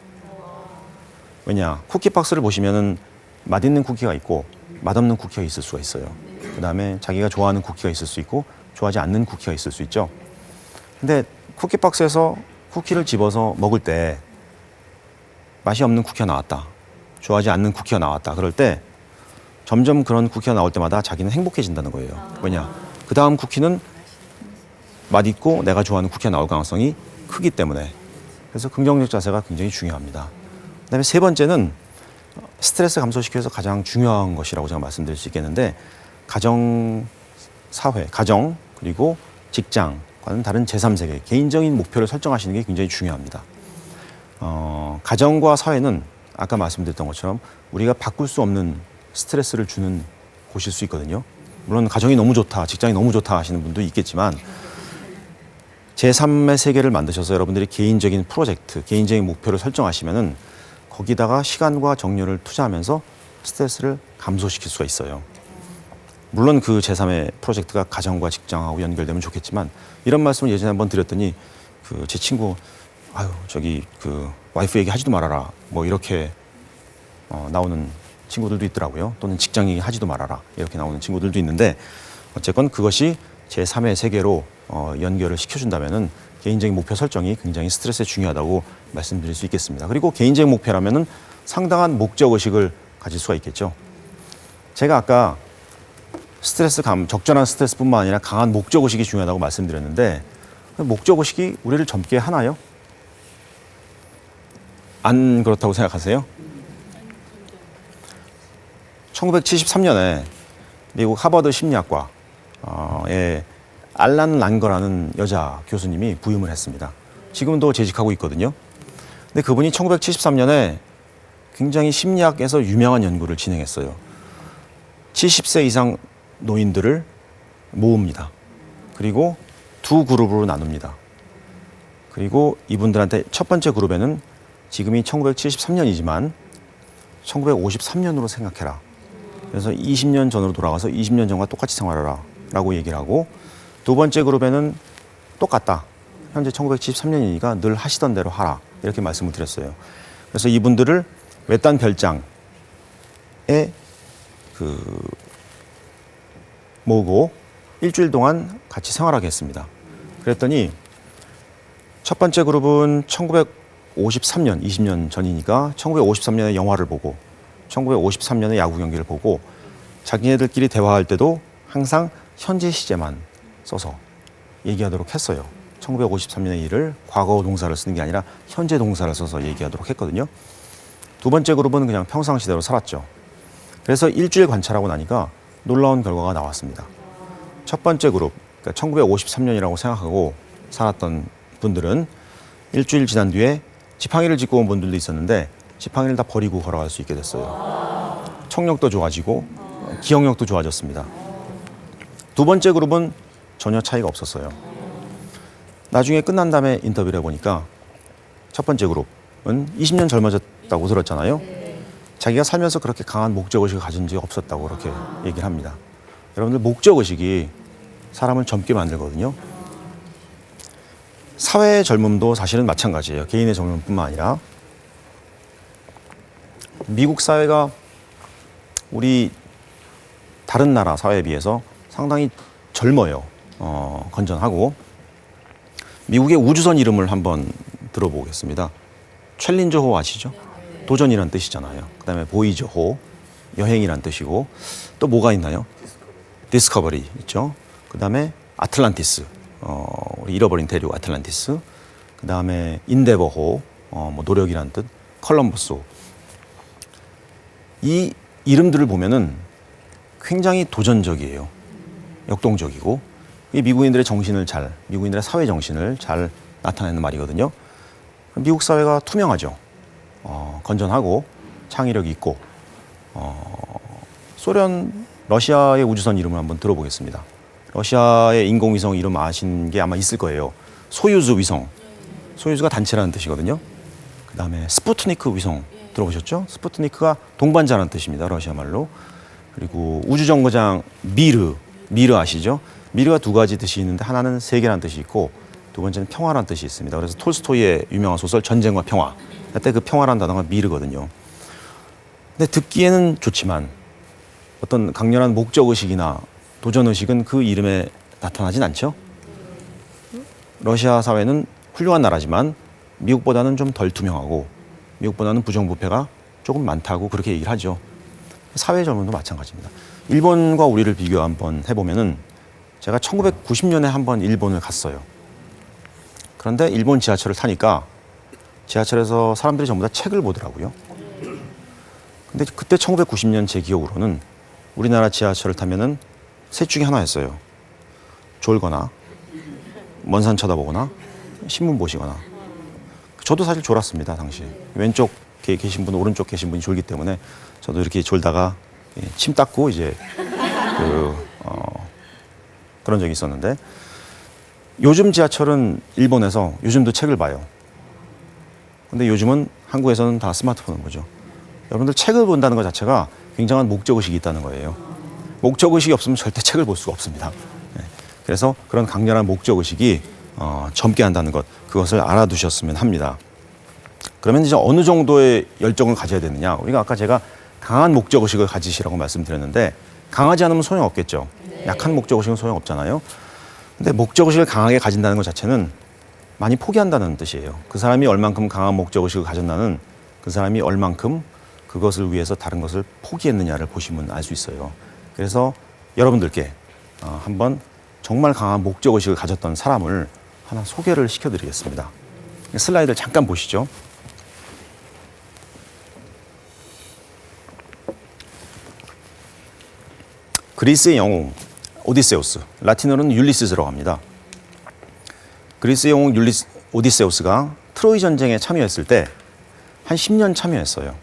왜냐, 쿠키박스를 보시면은 맛있는 쿠키가 있고 맛없는 쿠키가 있을 수가 있어요. 그 다음에 자기가 좋아하는 쿠키가 있을 수 있고 좋아하지 않는 쿠키가 있을 수 있죠. 근데 쿠키박스에서 쿠키를 집어서 먹을 때 맛이 없는 쿠키가 나왔다. 좋아하지 않는 쿠키가 나왔다. 그럴 때 점점 그런 쿠키가 나올 때마다 자기는 행복해진다는 거예요. 왜냐? 그 다음 쿠키는 맛있고 내가 좋아하는 쿠키가 나올 가능성이 크기 때문에. 그래서 긍정적 자세가 굉장히 중요합니다. 그다음에 세 번째는 스트레스 감소시키기 위해서 가장 중요한 것이라고 제가 말씀드릴 수 있겠는데 가정, 사회, 가정 그리고 직장과는 다른 제3세계 개인적인 목표를 설정하시는 게 굉장히 중요합니다. 가정과 사회는 아까 말씀드렸던 것처럼 우리가 바꿀 수 없는 스트레스를 주는 곳일 수 있거든요. 물론 가정이 너무 좋다, 직장이 너무 좋다 하시는 분도 있겠지만 제3의 세계를 만드셔서 여러분들이 개인적인 프로젝트, 개인적인 목표를 설정하시면은 거기다가 시간과 정열을 투자하면서 스트레스를 감소시킬 수가 있어요. 물론 그 제3의 프로젝트가 가정과 직장하고 연결되면 좋겠지만 이런 말씀을 예전에 한번 드렸더니 제 친구 와이프 얘기 하지도 말아라 뭐 이렇게 나오는 친구들도 있더라고요. 또는 직장 얘기 하지도 말아라 이렇게 나오는 친구들도 있는데 어쨌건 그것이 제3의 세계로 연결을 시켜준다면은 개인적인 목표 설정이 굉장히 스트레스에 중요하다고 말씀드릴 수 있겠습니다. 그리고 개인적인 목표라면은 상당한 목적 의식을 가질 수가 있겠죠. 제가 아까 적절한 스트레스뿐만 아니라 강한 목적 의식이 중요하다고 말씀드렸는데 목적 의식이 우리를 젊게 하나요? 안 그렇다고 생각하세요? 1973년에 미국 하버드 심리학과에 알란 란거라는 여자 교수님이 부임을 했습니다. 지금도 재직하고 있거든요. 근데 그분이 1973년에 굉장히 심리학에서 유명한 연구를 진행했어요. 70세 이상 노인들을 모읍니다. 그리고 두 그룹으로 나눕니다. 그리고 이분들한테 첫 번째 그룹에는 지금이 1973년이지만 1953년으로 생각해라. 그래서 20년 전으로 돌아가서 20년 전과 똑같이 생활하라 라고 얘기를 하고, 두 번째 그룹에는 똑같다. 현재 1973년이니까 늘 하시던 대로 하라. 이렇게 말씀을 드렸어요. 그래서 이분들을 외딴 별장에 모으고 일주일 동안 같이 생활하게 했습니다. 그랬더니 첫 번째 그룹은 1953년, 20년 전이니까 1953년에 영화를 보고 1953년에 야구 경기를 보고 자기네들끼리 대화할 때도 항상 현재 시제만 써서 얘기하도록 했어요. 1953년의 일을 과거 동사를 쓰는 게 아니라 현재 동사를 써서 얘기하도록 했거든요. 두 번째 그룹은 그냥 평상시대로 살았죠. 그래서 일주일 관찰하고 나니까 놀라운 결과가 나왔습니다. 첫 번째 그룹, 그러니까 1953년이라고 생각하고 살았던 분들은 일주일 지난 뒤에 지팡이를 짚고 온 분들도 있었는데 지팡이를 다 버리고 걸어갈 수 있게 됐어요. 청력도 좋아지고 기억력도 좋아졌습니다. 두 번째 그룹은 전혀 차이가 없었어요. 나중에 끝난 다음에 인터뷰를 해보니까 첫 번째 그룹은 20년 젊어졌다고 들었잖아요. 자기가 살면서 그렇게 강한 목적의식을 가진 적이 없었다고 그렇게 얘기를 합니다. 여러분들, 목적의식이 사람을 젊게 만들거든요. 사회의 젊음도 사실은 마찬가지예요. 개인의 젊음뿐만 아니라 미국 사회가 우리 다른 나라 사회에 비해서 상당히 젊어요. 건전하고. 미국의 우주선 이름을 한번 들어보겠습니다. 챌린저호 아시죠? 도전이란 뜻이잖아요. 그다음에 보이저호, 여행이란 뜻이고, 또 뭐가 있나요? 디스커버리 있죠. 그다음에 아틀란티스, 우리 잃어버린 대륙 아틀란티스. 그다음에 인데버호, 뭐 노력이란 뜻. 컬럼버스. 이 이름들을 보면은 굉장히 도전적이에요. 역동적이고, 이 미국인들의 미국인들의 사회 정신을 잘 나타내는 말이거든요. 미국 사회가 투명하죠. 건전하고 창의력이 있고, 러시아의 우주선 이름을 한번 들어보겠습니다. 러시아의 인공위성 이름 아신 게 아마 있을 거예요. 소유즈 위성. 소유즈가 단체라는 뜻이거든요. 그 다음에 스푸트니크 위성 들어보셨죠? 스푸트니크가 동반자라는 뜻입니다. 러시아 말로. 그리고 우주정거장 미르 아시죠? 미르가 두 가지 뜻이 있는데 하나는 세계라는 뜻이 있고 두 번째는 평화라는 뜻이 있습니다. 그래서 톨스토이의 유명한 소설 전쟁과 평화. 그때 그 평화라는 단어가 미르거든요. 근데 듣기에는 좋지만 어떤 강렬한 목적의식이나 도전의식은 그 이름에 나타나진 않죠. 러시아 사회는 훌륭한 나라지만 미국보다는 좀 덜 투명하고 미국보다는 부정부패가 조금 많다고 그렇게 얘기를 하죠. 사회 젊음도 마찬가지입니다. 일본과 우리를 비교 한번 해보면은 제가 1990년에 한번 일본을 갔어요. 그런데 일본 지하철을 타니까 지하철에서 사람들이 전부 다 책을 보더라고요. 근데 그때 1990년 제 기억으로는 우리나라 지하철을 타면은 셋 중에 하나였어요. 졸거나, 먼 산 쳐다보거나, 신문 보시거나. 저도 사실 졸았습니다, 당시. 왼쪽에 계신 분, 오른쪽 계신 분이 졸기 때문에 저도 이렇게 졸다가 침 닦고 이제 그런 적이 있었는데, 요즘 지하철은 일본에서 요즘도 책을 봐요. 근데 요즘은 한국에서는 다 스마트폰을 보죠. 여러분들 책을 본다는 것 자체가 굉장한 목적의식이 있다는 거예요. 목적의식이 없으면 절대 책을 볼 수가 없습니다. 그래서 그런 강렬한 목적의식이 젊게 한다는 것, 그것을 알아두셨으면 합니다. 그러면 이제 어느 정도의 열정을 가져야 되느냐. 우리가 아까 제가 강한 목적의식을 가지시라고 말씀드렸는데 강하지 않으면 소용없겠죠. 약한 목적의식은 소용없잖아요. 근데 목적의식을 강하게 가진다는 것 자체는 많이 포기한다는 뜻이에요. 그 사람이 얼만큼 강한 목적의식을 가졌나는 그 사람이 얼만큼 그것을 위해서 다른 것을 포기했느냐를 보시면 알 수 있어요. 그래서 여러분들께 한번 정말 강한 목적의식을 가졌던 사람을 하나 소개를 시켜드리겠습니다. 슬라이드를 잠깐 보시죠. 그리스의 영웅 오디세우스, 라틴어로는 율리시스라고 합니다. 그리스의 영웅 오디세우스가 트로이 전쟁에 참여했을 때 한 10년 참여했어요.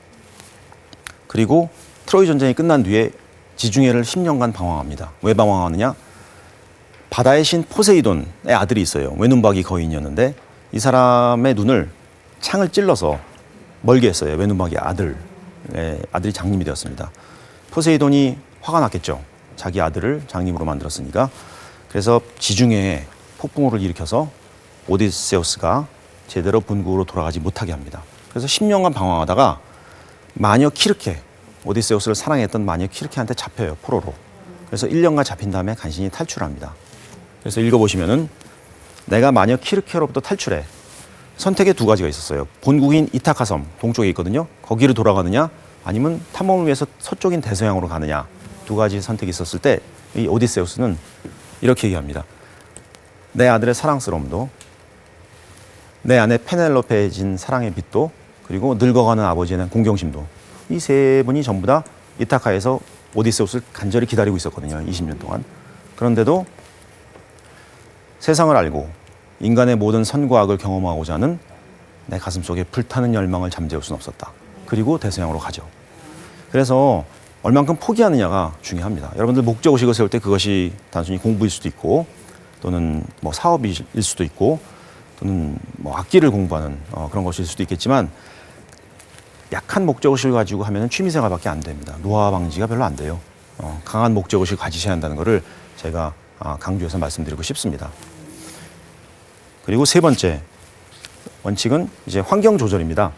그리고 트로이 전쟁이 끝난 뒤에 지중해를 10년간 방황합니다. 왜 방황하느냐? 바다의 신 포세이돈의 아들이 있어요. 외눈박이 거인이었는데 이 사람의 눈을 창을 찔러서 멀게 했어요. 외눈박이 아들이 장님이 되었습니다. 포세이돈이 화가 났겠죠. 자기 아들을 장님으로 만들었으니까. 그래서 지중해에 폭풍우를 일으켜서 오디세우스가 제대로 본국으로 돌아가지 못하게 합니다. 그래서 10년간 방황하다가 마녀 키르케, 오디세우스를 사랑했던 마녀 키르케한테 잡혀요, 포로로. 그래서 1년간 잡힌 다음에 간신히 탈출합니다. 그래서 읽어보시면은 내가 마녀 키르케로부터 탈출해. 선택의 두 가지가 있었어요. 본국인 이타카 섬, 동쪽에 있거든요. 거기로 돌아가느냐, 아니면 탐험을 위해서 서쪽인 대서양으로 가느냐. 두 가지 선택이 있었을 때 이 오디세우스는 이렇게 얘기합니다. 내 아들의 사랑스러움도, 내 아내 페넬로페에 진 사랑의 빛도, 그리고 늙어가는 아버지에 대한 공경심도, 이 세 분이 전부 다 이타카에서 오디세우스를 간절히 기다리고 있었거든요. 20년 동안. 그런데도 세상을 알고 인간의 모든 선과 악을 경험하고자 하는 내 가슴속에 불타는 열망을 잠재울 수는 없었다. 그리고 대서양으로 가죠. 그래서 얼만큼 포기하느냐가 중요합니다. 여러분들 목적의식을 세울 때 그것이 단순히 공부일 수도 있고, 또는 뭐 사업일 수도 있고, 또는 뭐 악기를 공부하는 그런 것일 수도 있겠지만, 약한 목적의식을 가지고 하면 취미생활밖에 안 됩니다. 노화 방지가 별로 안 돼요. 강한 목적의식을 가지셔야 한다는 것을 제가 강조해서 말씀드리고 싶습니다. 그리고 세 번째 원칙은 이제 환경 조절입니다.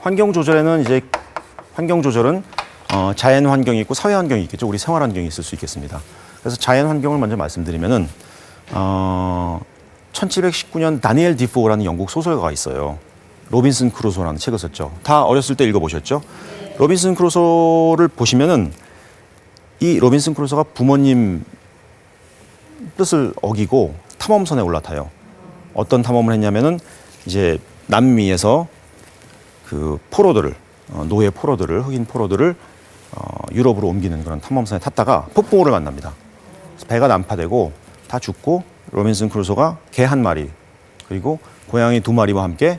환경 조절은 자연 환경이 있고 사회 환경이 있겠죠. 우리 생활 환경이 있을 수 있겠습니다. 그래서 자연 환경을 먼저 말씀드리면은 1719년 다니엘 디포라는 영국 소설가가 있어요. 로빈슨 크루소라는 책을 썼죠. 다 어렸을 때 읽어보셨죠? 로빈슨 크루소를 보시면은 이 로빈슨 크루소가 부모님 뜻을 어기고 탐험선에 올라타요. 어떤 탐험을 했냐면은 이제 남미에서 그 포로들을 노예 포로들을 흑인 포로들을 유럽으로 옮기는 그런 탐험선에 탔다가 폭풍우를 만납니다. 그래서 배가 난파되고 다 죽고 로빈슨 크루소가 개 한 마리 그리고 고양이 2마리와 함께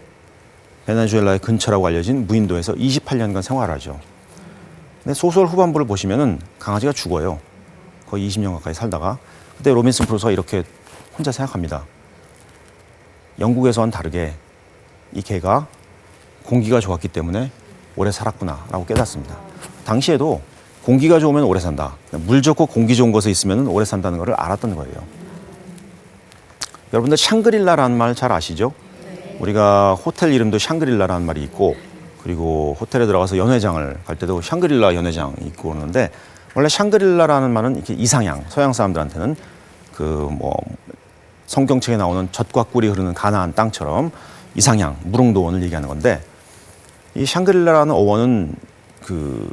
베네수엘라의 근처라고 알려진 무인도에서 28년간 생활하죠. 근데 소설 후반부를 보시면은 강아지가 죽어요. 거의 20년 가까이 살다가. 그때 로빈슨 크루소가 이렇게 혼자 생각합니다. 영국에서와는 다르게 이 개가 공기가 좋았기 때문에 오래 살았구나라고 깨닫습니다. 당시에도 공기가 좋으면 오래 산다. 물 좋고 공기 좋은 곳에 있으면 오래 산다는 것을 알았던 거예요. 여러분들 샹그릴라라는 말 잘 아시죠? 우리가 호텔 이름도 샹그릴라라는 말이 있고, 그리고 호텔에 들어가서 연회장을 갈 때도 샹그릴라 연회장이 있고 그러는데, 원래 샹그릴라라는 말은 이렇게 이상향, 서양 사람들한테는 그 뭐 성경책에 나오는 젖과 꿀이 흐르는 가나안 땅처럼 이상향, 무릉도원을 얘기하는 건데, 이 샹그릴라라는 어원은 그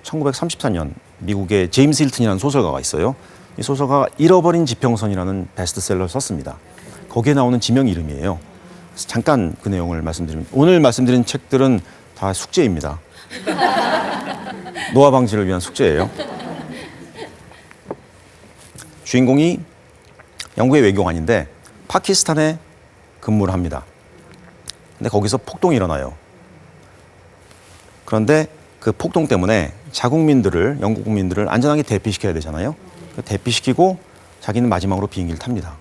1934년 미국의 제임스 힐튼이라는 소설가가 있어요. 이 소설가가 잃어버린 지평선이라는 베스트셀러를 썼습니다. 거기에 나오는 지명 이름이에요. 그래서 잠깐 그 내용을 말씀드리면, 오늘 말씀드린 책들은 다 숙제입니다. 노화 방지를 위한 숙제예요. 주인공이 영국의 외교관인데 파키스탄에 근무를 합니다. 근데 거기서 폭동이 일어나요. 그런데 그 폭동 때문에 자국민들을, 영국 국민들을 안전하게 대피시켜야 되잖아요. 대피시키고 자기는 마지막으로 비행기를 탑니다.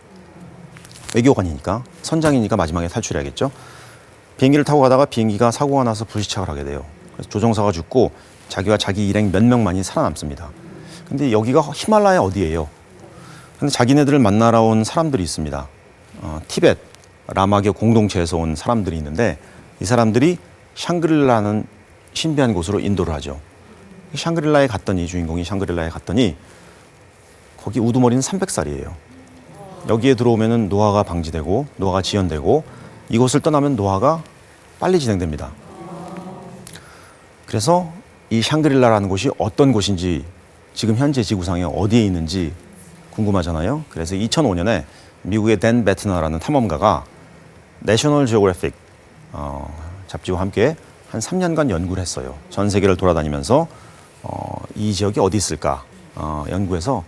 외교관이니까, 선장이니까 마지막에 탈출해야겠죠. 비행기를 타고 가다가 비행기가 사고가 나서 불시착을 하게 돼요. 그래서 조종사가 죽고 자기와 자기 일행 몇 명만이 살아남습니다. 근데 여기가 히말라야 어디예요? 근데 자기네들을 만나러 온 사람들이 있습니다. 티벳, 라마교 공동체에서 온 사람들이 있는데, 이 사람들이 샹그릴라는 신비한 곳으로 인도를 하죠. 샹그릴라에 갔더니, 주인공이 샹그릴라에 갔더니 거기 우두머리는 300살이에요. 여기에 들어오면은 노화가 방지되고 노화가 지연되고, 이곳을 떠나면 노화가 빨리 진행됩니다. 그래서 이 샹그릴라라는 곳이 어떤 곳인지, 지금 현재 지구상에 어디에 있는지 궁금하잖아요. 그래서 2005년에 미국의 댄 베트너라는 탐험가가 내셔널 지오그래픽 잡지와 함께 한 3년간 연구를 했어요. 전 세계를 돌아다니면서 이 지역이 어디 있을까 연구해서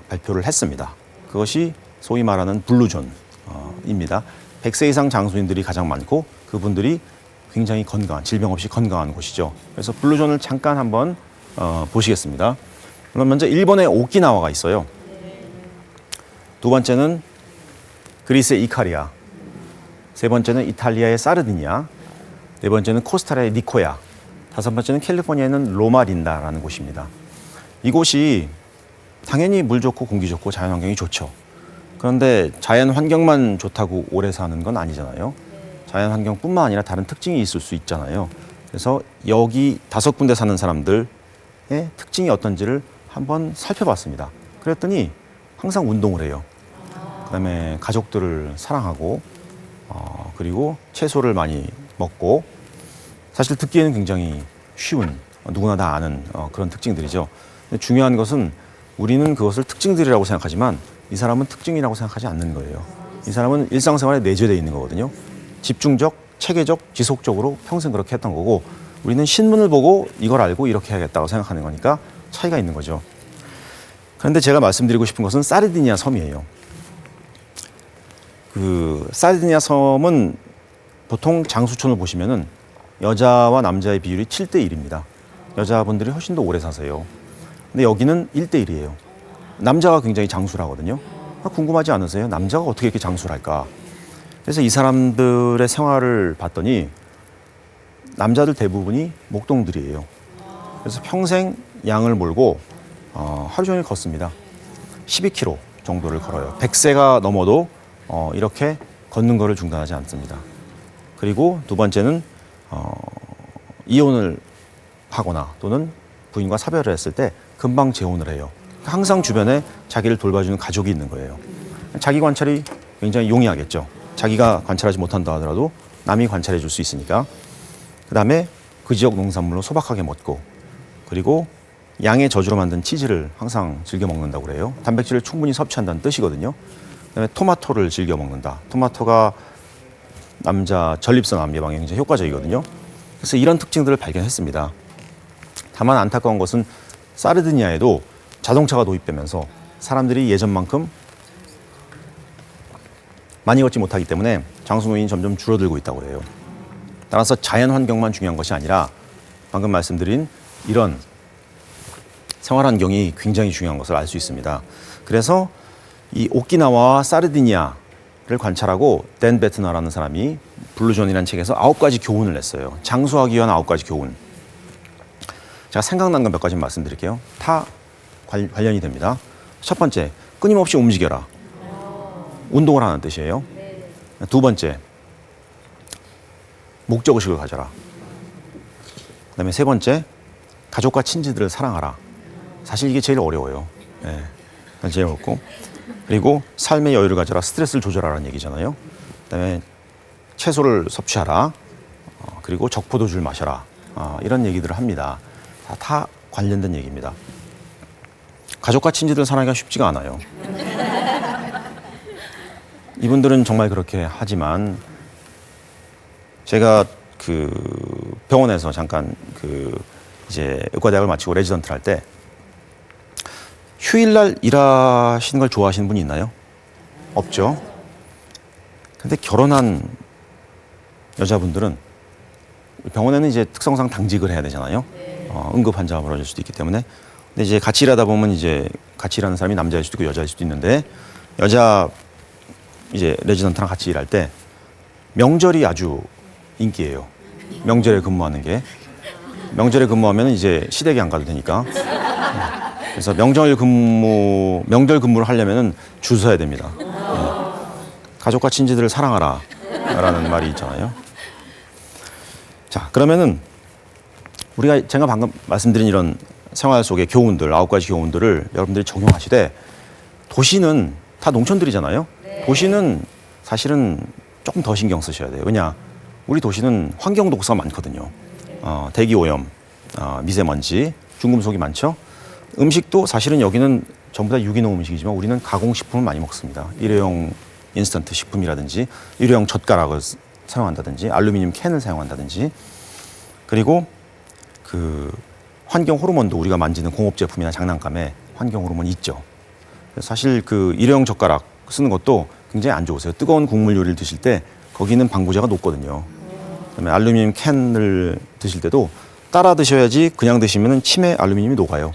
발표를 했습니다. 그것이 소위 말하는 블루존입니다. 100세 이상 장수인들이 가장 많고, 그분들이 굉장히 건강한, 질병 없이 건강한 곳이죠. 그래서 블루존을 잠깐 한번 보시겠습니다. 그럼 먼저 일본의 오키나와가 있어요. 두 번째는 그리스의 이카리아, 세 번째는 이탈리아의 사르디니아, 네 번째는 코스타리아의 니코야, 다섯 번째는 캘리포니아에는 로마린다라는 곳입니다. 이곳이 당연히 물 좋고 공기 좋고 자연 환경이 좋죠. 그런데 자연 환경만 좋다고 오래 사는 건 아니잖아요. 자연 환경뿐만 아니라 다른 특징이 있을 수 있잖아요. 그래서 여기 5군데 사는 사람들의 특징이 어떤지를 한번 살펴봤습니다. 그랬더니 항상 운동을 해요. 그다음에 가족들을 사랑하고 그리고 채소를 많이 먹고, 사실 듣기에는 굉장히 쉬운, 누구나 다 아는 그런 특징들이죠. 근데 중요한 것은 우리는 그것을 특징들이라고 생각하지만 이 사람은 특징이라고 생각하지 않는 거예요. 이 사람은 일상생활에 내재되어 있는 거거든요. 집중적, 체계적, 지속적으로 평생 그렇게 했던 거고, 우리는 신문을 보고 이걸 알고 이렇게 해야겠다고 생각하는 거니까 차이가 있는 거죠. 그런데 제가 말씀드리고 싶은 것은 사르디니아 섬이에요. 그 사르디니아 섬은 보통 장수촌을 보시면은 여자와 남자의 비율이 7대1입니다. 여자분들이 훨씬 더 오래 사세요. 근데 여기는 1대1이에요. 남자가 굉장히 장수하거든요. 궁금하지 않으세요? 남자가 어떻게 이렇게 장수를 할까? 그래서 이 사람들의 생활을 봤더니 남자들 대부분이 목동들이에요. 그래서 평생 양을 몰고 하루 종일 걷습니다. 12km 정도를 걸어요. 100세가 넘어도 이렇게 걷는 거를 중단하지 않습니다. 그리고 두 번째는 이혼을 하거나 또는 부인과 사별을 했을 때 금방 재혼을 해요. 항상 주변에 자기를 돌봐주는 가족이 있는 거예요. 자기 관찰이 굉장히 용이하겠죠. 자기가 관찰하지 못한다 하더라도 남이 관찰해 줄 수 있으니까. 그다음에 그 지역 농산물로 소박하게 먹고, 그리고 양의 저주로 만든 치즈를 항상 즐겨 먹는다고 그래요. 단백질을 충분히 섭취한다는 뜻이거든요. 그다음에 토마토를 즐겨 먹는다. 토마토가 남자 전립선 암 예방에 굉장히 효과적이거든요. 그래서 이런 특징들을 발견했습니다. 다만 안타까운 것은 사르디니아에도 자동차가 도입되면서 사람들이 예전만큼 많이 걷지 못하기 때문에 장수노인이 점점 줄어들고 있다고 그래요. 따라서 자연 환경만 중요한 것이 아니라 방금 말씀드린 이런 생활 환경이 굉장히 중요한 것을 알 수 있습니다. 그래서 이 오키나와와 사르디니아를 관찰하고 댄 베트너라는 사람이 블루존이라는 책에서 9가지 교훈을 냈어요. 장수하기 위한 9가지 교훈. 제가 생각난 건 몇 가지 말씀드릴게요. 다 관련이 됩니다. 첫 번째, 끊임없이 움직여라. 운동을 하는 뜻이에요. 두 번째, 목적의식을 가져라. 그다음에 세 번째, 가족과 친지들을 사랑하라. 사실 이게 제일 어려워요. 제일 어렵고. 그리고 삶의 여유를 가져라. 스트레스를 조절하라는 얘기잖아요. 그다음에 채소를 섭취하라. 그리고 적포도주를 마셔라. 이런 얘기들을 합니다. 다 관련된 얘기입니다. 가족과 친지들 사랑하기가 쉽지가 않아요. 이분들은 정말 그렇게 하지만 제가 그 병원에서 잠깐 이제 의과대학을 마치고 레지던트를 할 때 휴일날 일하시는 걸 좋아하시는 분이 있나요? 없죠. 근데 결혼한 여자분들은 병원에는 이제 특성상 당직을 해야 되잖아요. 응급 환자가 벌어질 수도 있기 때문에. 근데 이제 같이 일하다 보면 이제 같이 일하는 사람이 남자일 수도 있고 여자일 수도 있는데, 여자 이제 레지던트랑 같이 일할 때 명절이 아주 인기예요. 명절에 근무하는 게. 명절에 근무하면 이제 시댁에 안 가도 되니까. 그래서 명절 근무를 하려면은 줄 서야 됩니다. 가족과 친지들을 사랑하라 라는 말이 있잖아요. 자, 그러면은 제가 방금 말씀드린 이런 생활 속의 교훈들, 9가지 교훈들을 여러분들이 적용하시되, 도시는 다 농촌들이잖아요. 도시는 사실은 조금 더 신경 쓰셔야 돼요. 왜냐? 우리 도시는 환경 독소가 많거든요. 대기 오염, 미세먼지, 중금속이 많죠. 음식도 사실은 여기는 전부 다 유기농 음식이지만 우리는 가공식품을 많이 먹습니다. 일회용 인스턴트 식품이라든지 일회용 젓가락을 사용한다든지 알루미늄 캔을 사용한다든지, 그리고 그 환경 호르몬도 우리가 만지는 공업 제품이나 장난감에 환경 호르몬이 있죠. 사실 그 일회용 젓가락 쓰는 것도 굉장히 안 좋으세요. 뜨거운 국물 요리를 드실 때 거기는 방부제가 높거든요. 그다음에 알루미늄 캔을 드실 때도 따라 드셔야지 그냥 드시면 침에 알루미늄이 녹아요.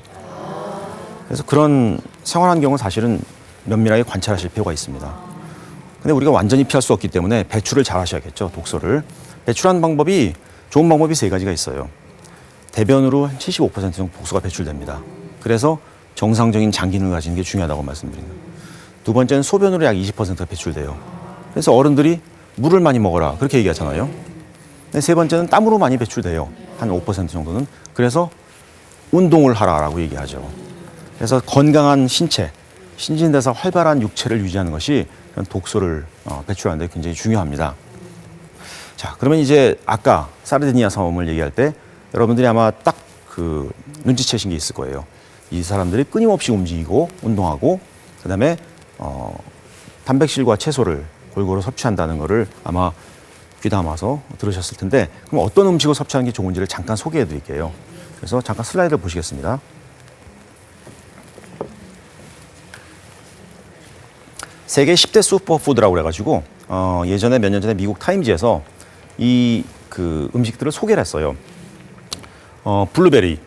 그래서 그런 생활 환경은 사실은 면밀하게 관찰하실 필요가 있습니다. 근데 우리가 완전히 피할 수 없기 때문에 배출을 잘 하셔야겠죠, 독소를. 배출하는 방법이, 좋은 방법이 세 가지가 있어요. 대변으로 한 75% 정도 독소가 배출됩니다. 그래서 정상적인 장기능을 가지는 게 중요하다고 말씀드립니다. 두 번째는 소변으로 약 20%가 배출돼요. 그래서 어른들이 물을 많이 먹어라 그렇게 얘기하잖아요. 근데 세 번째는 땀으로 많이 배출돼요. 한 5% 정도는. 그래서 운동을 하라라고 얘기하죠. 그래서 건강한 신체, 신진대사 활발한 육체를 유지하는 것이 독소를 배출하는 데 굉장히 중요합니다. 자, 그러면 이제 아까 사르디니아 섬을 얘기할 때 여러분들이 아마 딱 그 눈치채신 게 있을 거예요. 이 사람들이 끊임없이 움직이고 운동하고 그다음에 단백질과 채소를 골고루 섭취한다는 거를 아마 귀담아서 들으셨을 텐데, 그럼 어떤 음식을 섭취하는 게 좋은지를 잠깐 소개해 드릴게요. 그래서 잠깐 슬라이드를 보시겠습니다. 세계 10대 슈퍼푸드라고 그래가지고 예전에 몇 년 전에 미국 타임지에서 이 그 음식들을 소개를 했어요. 블루베리,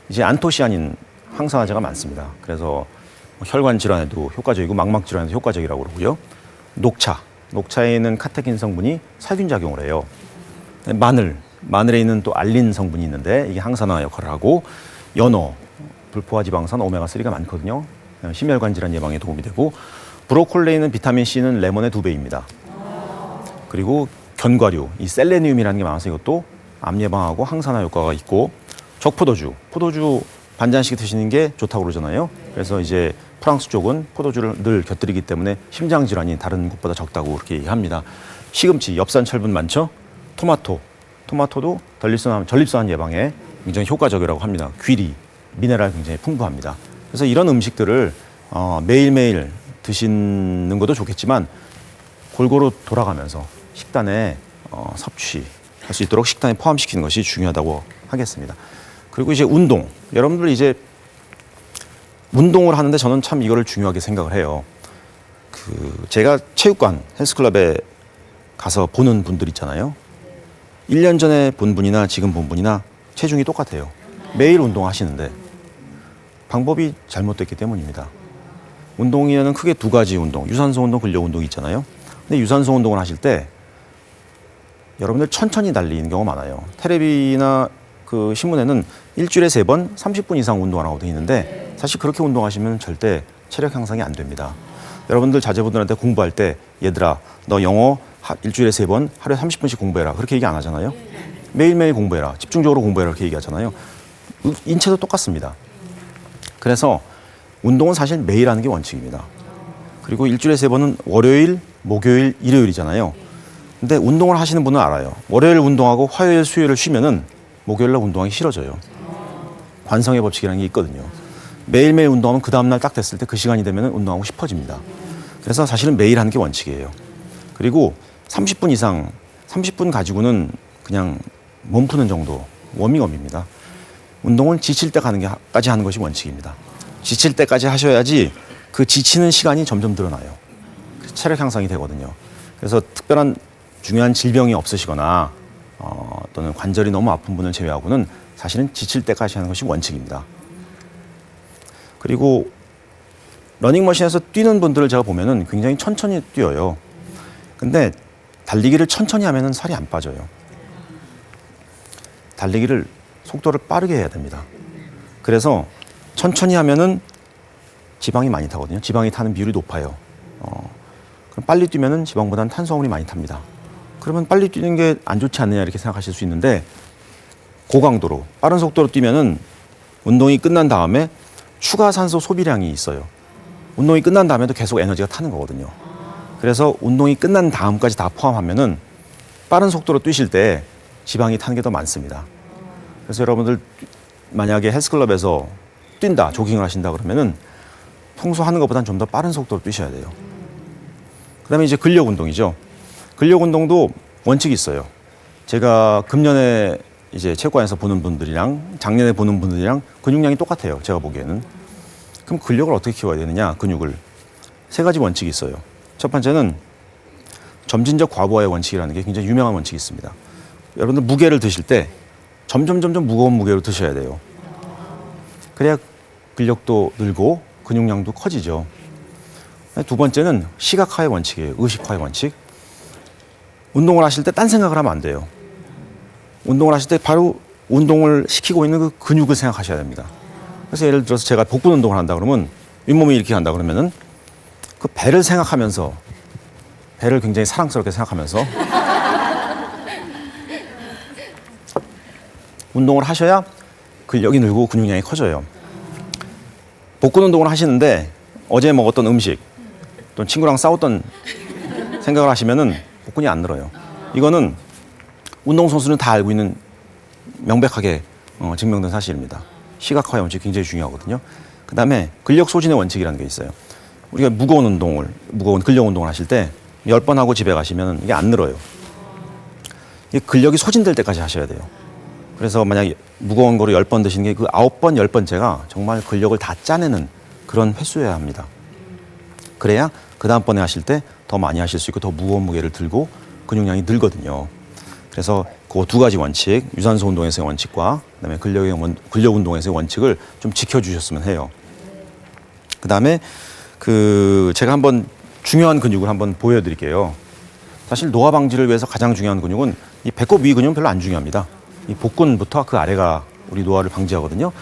이제 안토시아닌 항산화제가 많습니다. 그래서 혈관 질환에도 효과적이고 망막 질환에도 효과적이라고 그러고요. 녹차, 녹차에 있는 카테킨 성분이 살균 작용을 해요. 마늘에 있는 또 알린 성분이 있는데 이게 항산화 역할을 하고, 연어, 불포화 지방산 오메가3가 많거든요. 심혈관 질환 예방에 도움이 되고, 브로콜리에 있는 비타민 C는 레몬의 2배입니다. 그리고 견과류, 이 셀레니움이라는 게 많아서 이것도 암 예방하고 항산화 효과가 있고, 적포도주, 포도주 반잔씩 드시는 게 좋다고 그러잖아요. 그래서 이제 프랑스 쪽은 포도주를 늘 곁들이기 때문에 심장 질환이 다른 곳보다 적다고 그렇게 얘기합니다. 시금치, 엽산 철분 많죠? 토마토도 전립선 예방에 굉장히 효과적이라고 합니다. 귀리, 미네랄 굉장히 풍부합니다. 그래서 이런 음식들을 매일매일 드시는 것도 좋겠지만 골고루 돌아가면서 식단에 섭취할 수 있도록 식단에 포함시키는 것이 중요하다고 하겠습니다. 그리고 이제 운동. 여러분들 이제 운동을 하는데 저는 참 이거를 중요하게 생각을 해요. 제가 체육관, 헬스클럽에 가서 보는 분들 있잖아요. 1년 전에 본 분이나 지금 본 분이나 체중이 똑같아요. 매일 운동하시는데 방법이 잘못됐기 때문입니다. 운동에는 크게 두 가지 운동, 유산소 운동, 근력 운동이 있잖아요. 근데 유산소 운동을 하실 때 여러분들 천천히 달리는 경우가 많아요. 텔레비나 그 신문에는 일주일에 3번 30분 이상 운동하라고 되어 있는데 사실 그렇게 운동하시면 절대 체력 향상이 안 됩니다. 여러분들 자제분들한테 공부할 때 얘들아 너 영어 일주일에 3번 하루에 30분씩 공부해라 그렇게 얘기 안 하잖아요. 매일매일 공부해라, 집중적으로 공부해라 그렇게 얘기하잖아요. 인체도 똑같습니다. 그래서 운동은 사실 매일 하는 게 원칙입니다. 그리고 일주일에 3번은 월요일, 목요일, 일요일이잖아요. 근데 운동을 하시는 분은 알아요. 월요일 운동하고 화요일, 수요일을 쉬면은 목요일 날 운동하기 싫어져요. 관성의 법칙이라는 게 있거든요. 매일매일 운동하면 그 다음날 딱 됐을 때 그 시간이 되면 운동하고 싶어집니다. 그래서 사실은 매일 하는 게 원칙이에요. 그리고 30분 이상, 30분 가지고는 그냥 몸 푸는 정도, 워밍업입니다. 운동은 지칠 때까지 하는 것이 원칙입니다. 지칠 때까지 하셔야지 그 지치는 시간이 점점 늘어나요. 체력 향상이 되거든요. 그래서 특별한 중요한 질병이 없으시거나 또는 관절이 너무 아픈 분을 제외하고는 사실은 지칠 때까지 하는 것이 원칙입니다. 그리고 러닝머신에서 뛰는 분들을 제가 보면은 굉장히 천천히 뛰어요. 근데 달리기를 천천히 하면은 살이 안 빠져요. 달리기를 속도를 빠르게 해야 됩니다. 그래서 천천히 하면은 지방이 많이 타거든요. 지방이 타는 비율이 높아요. 그럼 빨리 뛰면은 지방보다는 탄수화물이 많이 탑니다. 그러면 빨리 뛰는 게 안 좋지 않느냐 이렇게 생각하실 수 있는데, 고강도로 빠른 속도로 뛰면은 운동이 끝난 다음에 추가 산소 소비량이 있어요. 운동이 끝난 다음에도 계속 에너지가 타는 거거든요. 그래서 운동이 끝난 다음까지 다 포함하면은 빠른 속도로 뛰실 때 지방이 타는 게 더 많습니다. 그래서 여러분들 만약에 헬스클럽에서 뛴다, 조깅을 하신다 그러면은 평소 하는 것보다는 좀 더 빠른 속도로 뛰셔야 돼요. 그다음에 이제 근력 운동이죠. 근력 운동도 원칙이 있어요. 제가 금년에 이제 체육관에서 보는 분들이랑 작년에 보는 분들이랑 근육량이 똑같아요. 제가 보기에는. 그럼 근력을 어떻게 키워야 되느냐, 근육을. 세 가지 원칙이 있어요. 첫 번째는 점진적 과부하의 원칙이라는 게 굉장히 유명한 원칙이 있습니다. 여러분들 무게를 드실 때 점점 무거운 무게로 드셔야 돼요. 그래야 근력도 늘고 근육량도 커지죠. 두 번째는 시각화의 원칙이에요. 의식화의 원칙. 운동을 하실 때 딴 생각을 하면 안 돼요. 운동을 하실 때 바로 운동을 시키고 있는 그 근육을 생각하셔야 됩니다. 그래서 예를 들어서 제가 복근 운동을 한다 그러면 윗몸이 이렇게 간다 그러면은 그 배를 생각하면서 배를 굉장히 사랑스럽게 생각하면서 운동을 하셔야 근력이 늘고 근육량이 커져요. 복근 운동을 하시는데 어제 먹었던 음식 또 친구랑 싸웠던 생각을 하시면은 복근이 안 늘어요. 이거는 운동선수는 다 알고 있는 명백하게 증명된 사실입니다. 시각화의 원칙이 굉장히 중요하거든요. 그 다음에 근력 소진의 원칙이라는 게 있어요. 우리가 무거운 근력 운동을 하실 때 10번 하고 집에 가시면 이게 안 늘어요. 이게 근력이 소진될 때까지 하셔야 돼요. 그래서 만약에 무거운 거를 10번 드시는 게 그 9번, 10번째가 정말 근력을 다 짜내는 그런 횟수여야 합니다. 그래야 그 다음번에 하실 때 더 많이 하실 수 있고 더 무거운 무게를 들고 근육량이 늘거든요. 그래서 그 두 가지 원칙, 유산소 운동에서의 원칙과 그다음에 근력 운동에서의 원칙을 좀 지켜주셨으면 해요. 그다음에 제가 한번 중요한 근육을 한번 보여드릴게요. 사실 노화 방지를 위해서 가장 중요한 근육은 이 배꼽 위 근육은 별로 안 중요합니다. 이 복근부터 그 아래가 우리 노화를 방지하거든요.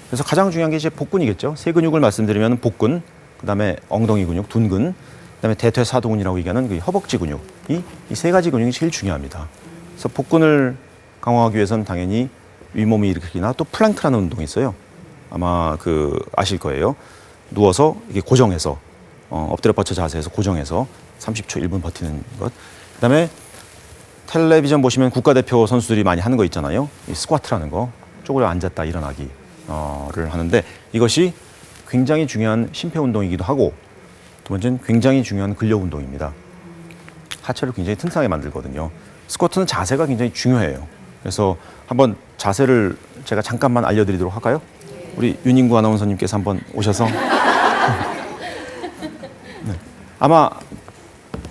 그래서 가장 중요한 게 이제 복근이겠죠. 세 근육을 말씀드리면 복근, 그다음에 엉덩이 근육, 둔근, 그다음에 대퇴사두근이라고 얘기하는 그 허벅지 근육. 이 세 가지 근육이 제일 중요합니다. 그래서 복근을 강화하기 위해서는 당연히 윗몸이 일으키나 또 플랭크라는 운동이 있어요. 아마 아실 거예요. 누워서 이게 고정해서 엎드려 뻗쳐 자세에서 고정해서 30초 1분 버티는 것. 그다음에 텔레비전 보시면 국가대표 선수들이 많이 하는 거 있잖아요. 이 스쿼트라는 거. 쪼그려 앉았다 일어나기를 하는데 이것이 굉장히 중요한 심폐 운동이기도 하고 두 번째는 굉장히 중요한 근력 운동입니다. 하체를 굉장히 튼튼하게 만들거든요. 스쿼트는 자세가 굉장히 중요해요. 그래서 한번 자세를 제가 잠깐만 알려드리도록 할까요? 우리 윤인구 아나운서님께서 한번 오셔서 네. 아마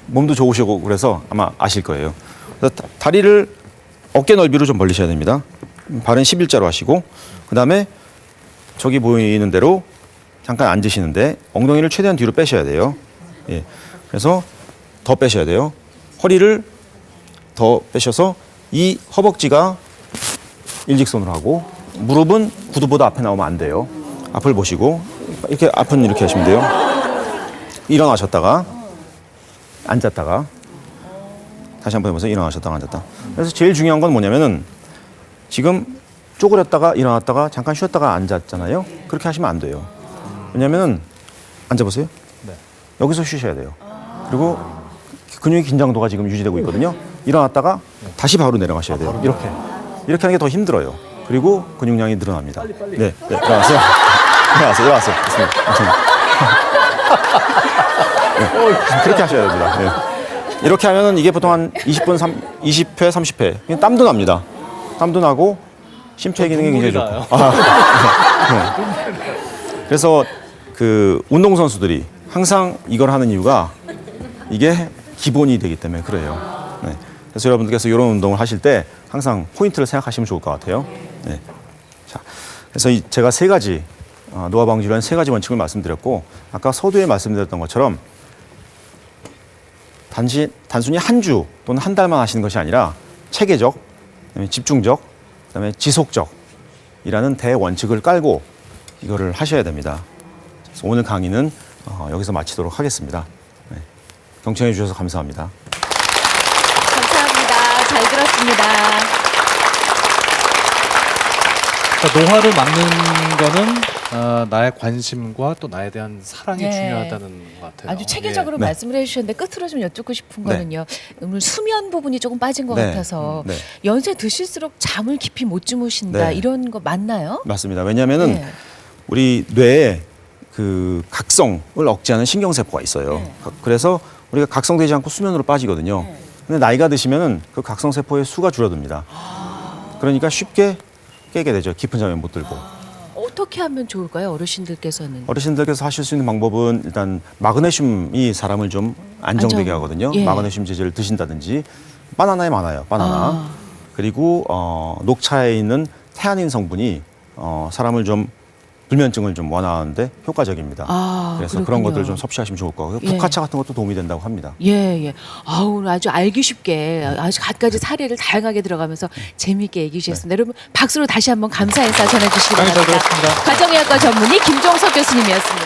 몸도 좋으시고 그래서 아마 아실 거예요. 그래서 다리를 어깨 넓이로 좀 벌리셔야 됩니다. 발은 11자로 하시고 그 다음에 저기 보이는 대로 잠깐 앉으시는데 엉덩이를 최대한 뒤로 빼셔야 돼요. 예. 그래서 더 빼셔야 돼요. 허리를 더 빼셔서 이 허벅지가 일직선으로 하고 무릎은 구두보다 앞에 나오면 안 돼요. 앞을 보시고 이렇게 앞은 이렇게 하시면 돼요. 일어나셨다가 앉았다가 다시 한번 해보세요. 일어나셨다가 앉았다. 그래서 제일 중요한 건 뭐냐면은 지금 쪼그렸다가 일어났다가 잠깐 쉬었다가 앉았잖아요. 그렇게 하시면 안 돼요. 왜냐면은 앉아보세요. 네. 여기서 쉬셔야 돼요. 그리고 근육의 긴장도가 지금 유지되고 있거든요. 일어났다가 다시 바로 내려가셔야 돼요. 이렇게 하는 게 더 힘들어요. 그리고 근육량이 늘어납니다. 네, 일어나세요. 일어나세요. 네, 그렇게 하셔야 됩니다. 네. 이렇게 하면은 이게 보통 한 20회, 30회. 그냥 땀도 납니다. 땀도 나고 심폐 기능이 굉장히 좋고. 네. 그래서 운동선수들이 항상 이걸 하는 이유가 이게 기본이 되기 때문에 그래요. 네. 그래서 여러분들께서 이런 운동을 하실 때 항상 포인트를 생각하시면 좋을 것 같아요. 네. 자, 그래서 제가 세 가지 노화 방지를 위한 세 가지 원칙을 말씀드렸고 아까 서두에 말씀드렸던 것처럼 단순히 한 주 또는 한 달만 하시는 것이 아니라 체계적, 그다음에 집중적, 그다음에 지속적이라는 대원칙을 깔고 이거를 하셔야 됩니다. 그래서 오늘 강의는 여기서 마치도록 하겠습니다. 네. 경청해 주셔서 감사합니다. 감사합니다. 잘 들었습니다. 그러니까 노화를 막는 거는 나의 관심과 또 나에 대한 사랑이 네. 중요하다는 것 같아요. 아주 체계적으로 네. 말씀을 해주셨는데 끝으로 좀 여쭙고 싶은 네. 거는요. 오늘 수면 부분이 조금 빠진 것 네. 같아서 네. 연세 드실수록 잠을 깊이 못 주무신다 네. 이런 거 맞나요? 맞습니다. 왜냐하면은 네. 우리 뇌에 각성을 억제하는 신경세포가 있어요. 네. 그래서 우리가 각성되지 않고 수면으로 빠지거든요. 네. 근데 나이가 드시면은 그 각성세포의 수가 줄어듭니다. 그러니까 쉽게 깨게 되죠. 깊은 잠에 못 들고. 어떻게 하면 좋을까요? 어르신들께서는. 어르신들께서 하실 수 있는 방법은 일단 마그네슘이 사람을 좀 안정되게 하거든요. 예. 마그네슘 제제를 드신다든지 바나나에 많아요. 바나나. 그리고 녹차에 있는 태아닌 성분이 사람을 좀 불면증을 좀 완화하는데 효과적입니다. 아, 그래서 그렇군요. 그런 것들을 좀 섭취하시면 좋을 것 같고요. 예. 국화차 같은 것도 도움이 된다고 합니다. 예, 예. 오늘 아주 알기 쉽게 아주 갖가지 사례를 다양하게 들어가면서 재미있게 얘기해 주셨습니다. 여러분 박수로 다시 한번 감사 인사 전해 주시기 강의 잘 바랍니다. 들었습니다. 가정의학과 전문의 김종석 교수님이었습니다.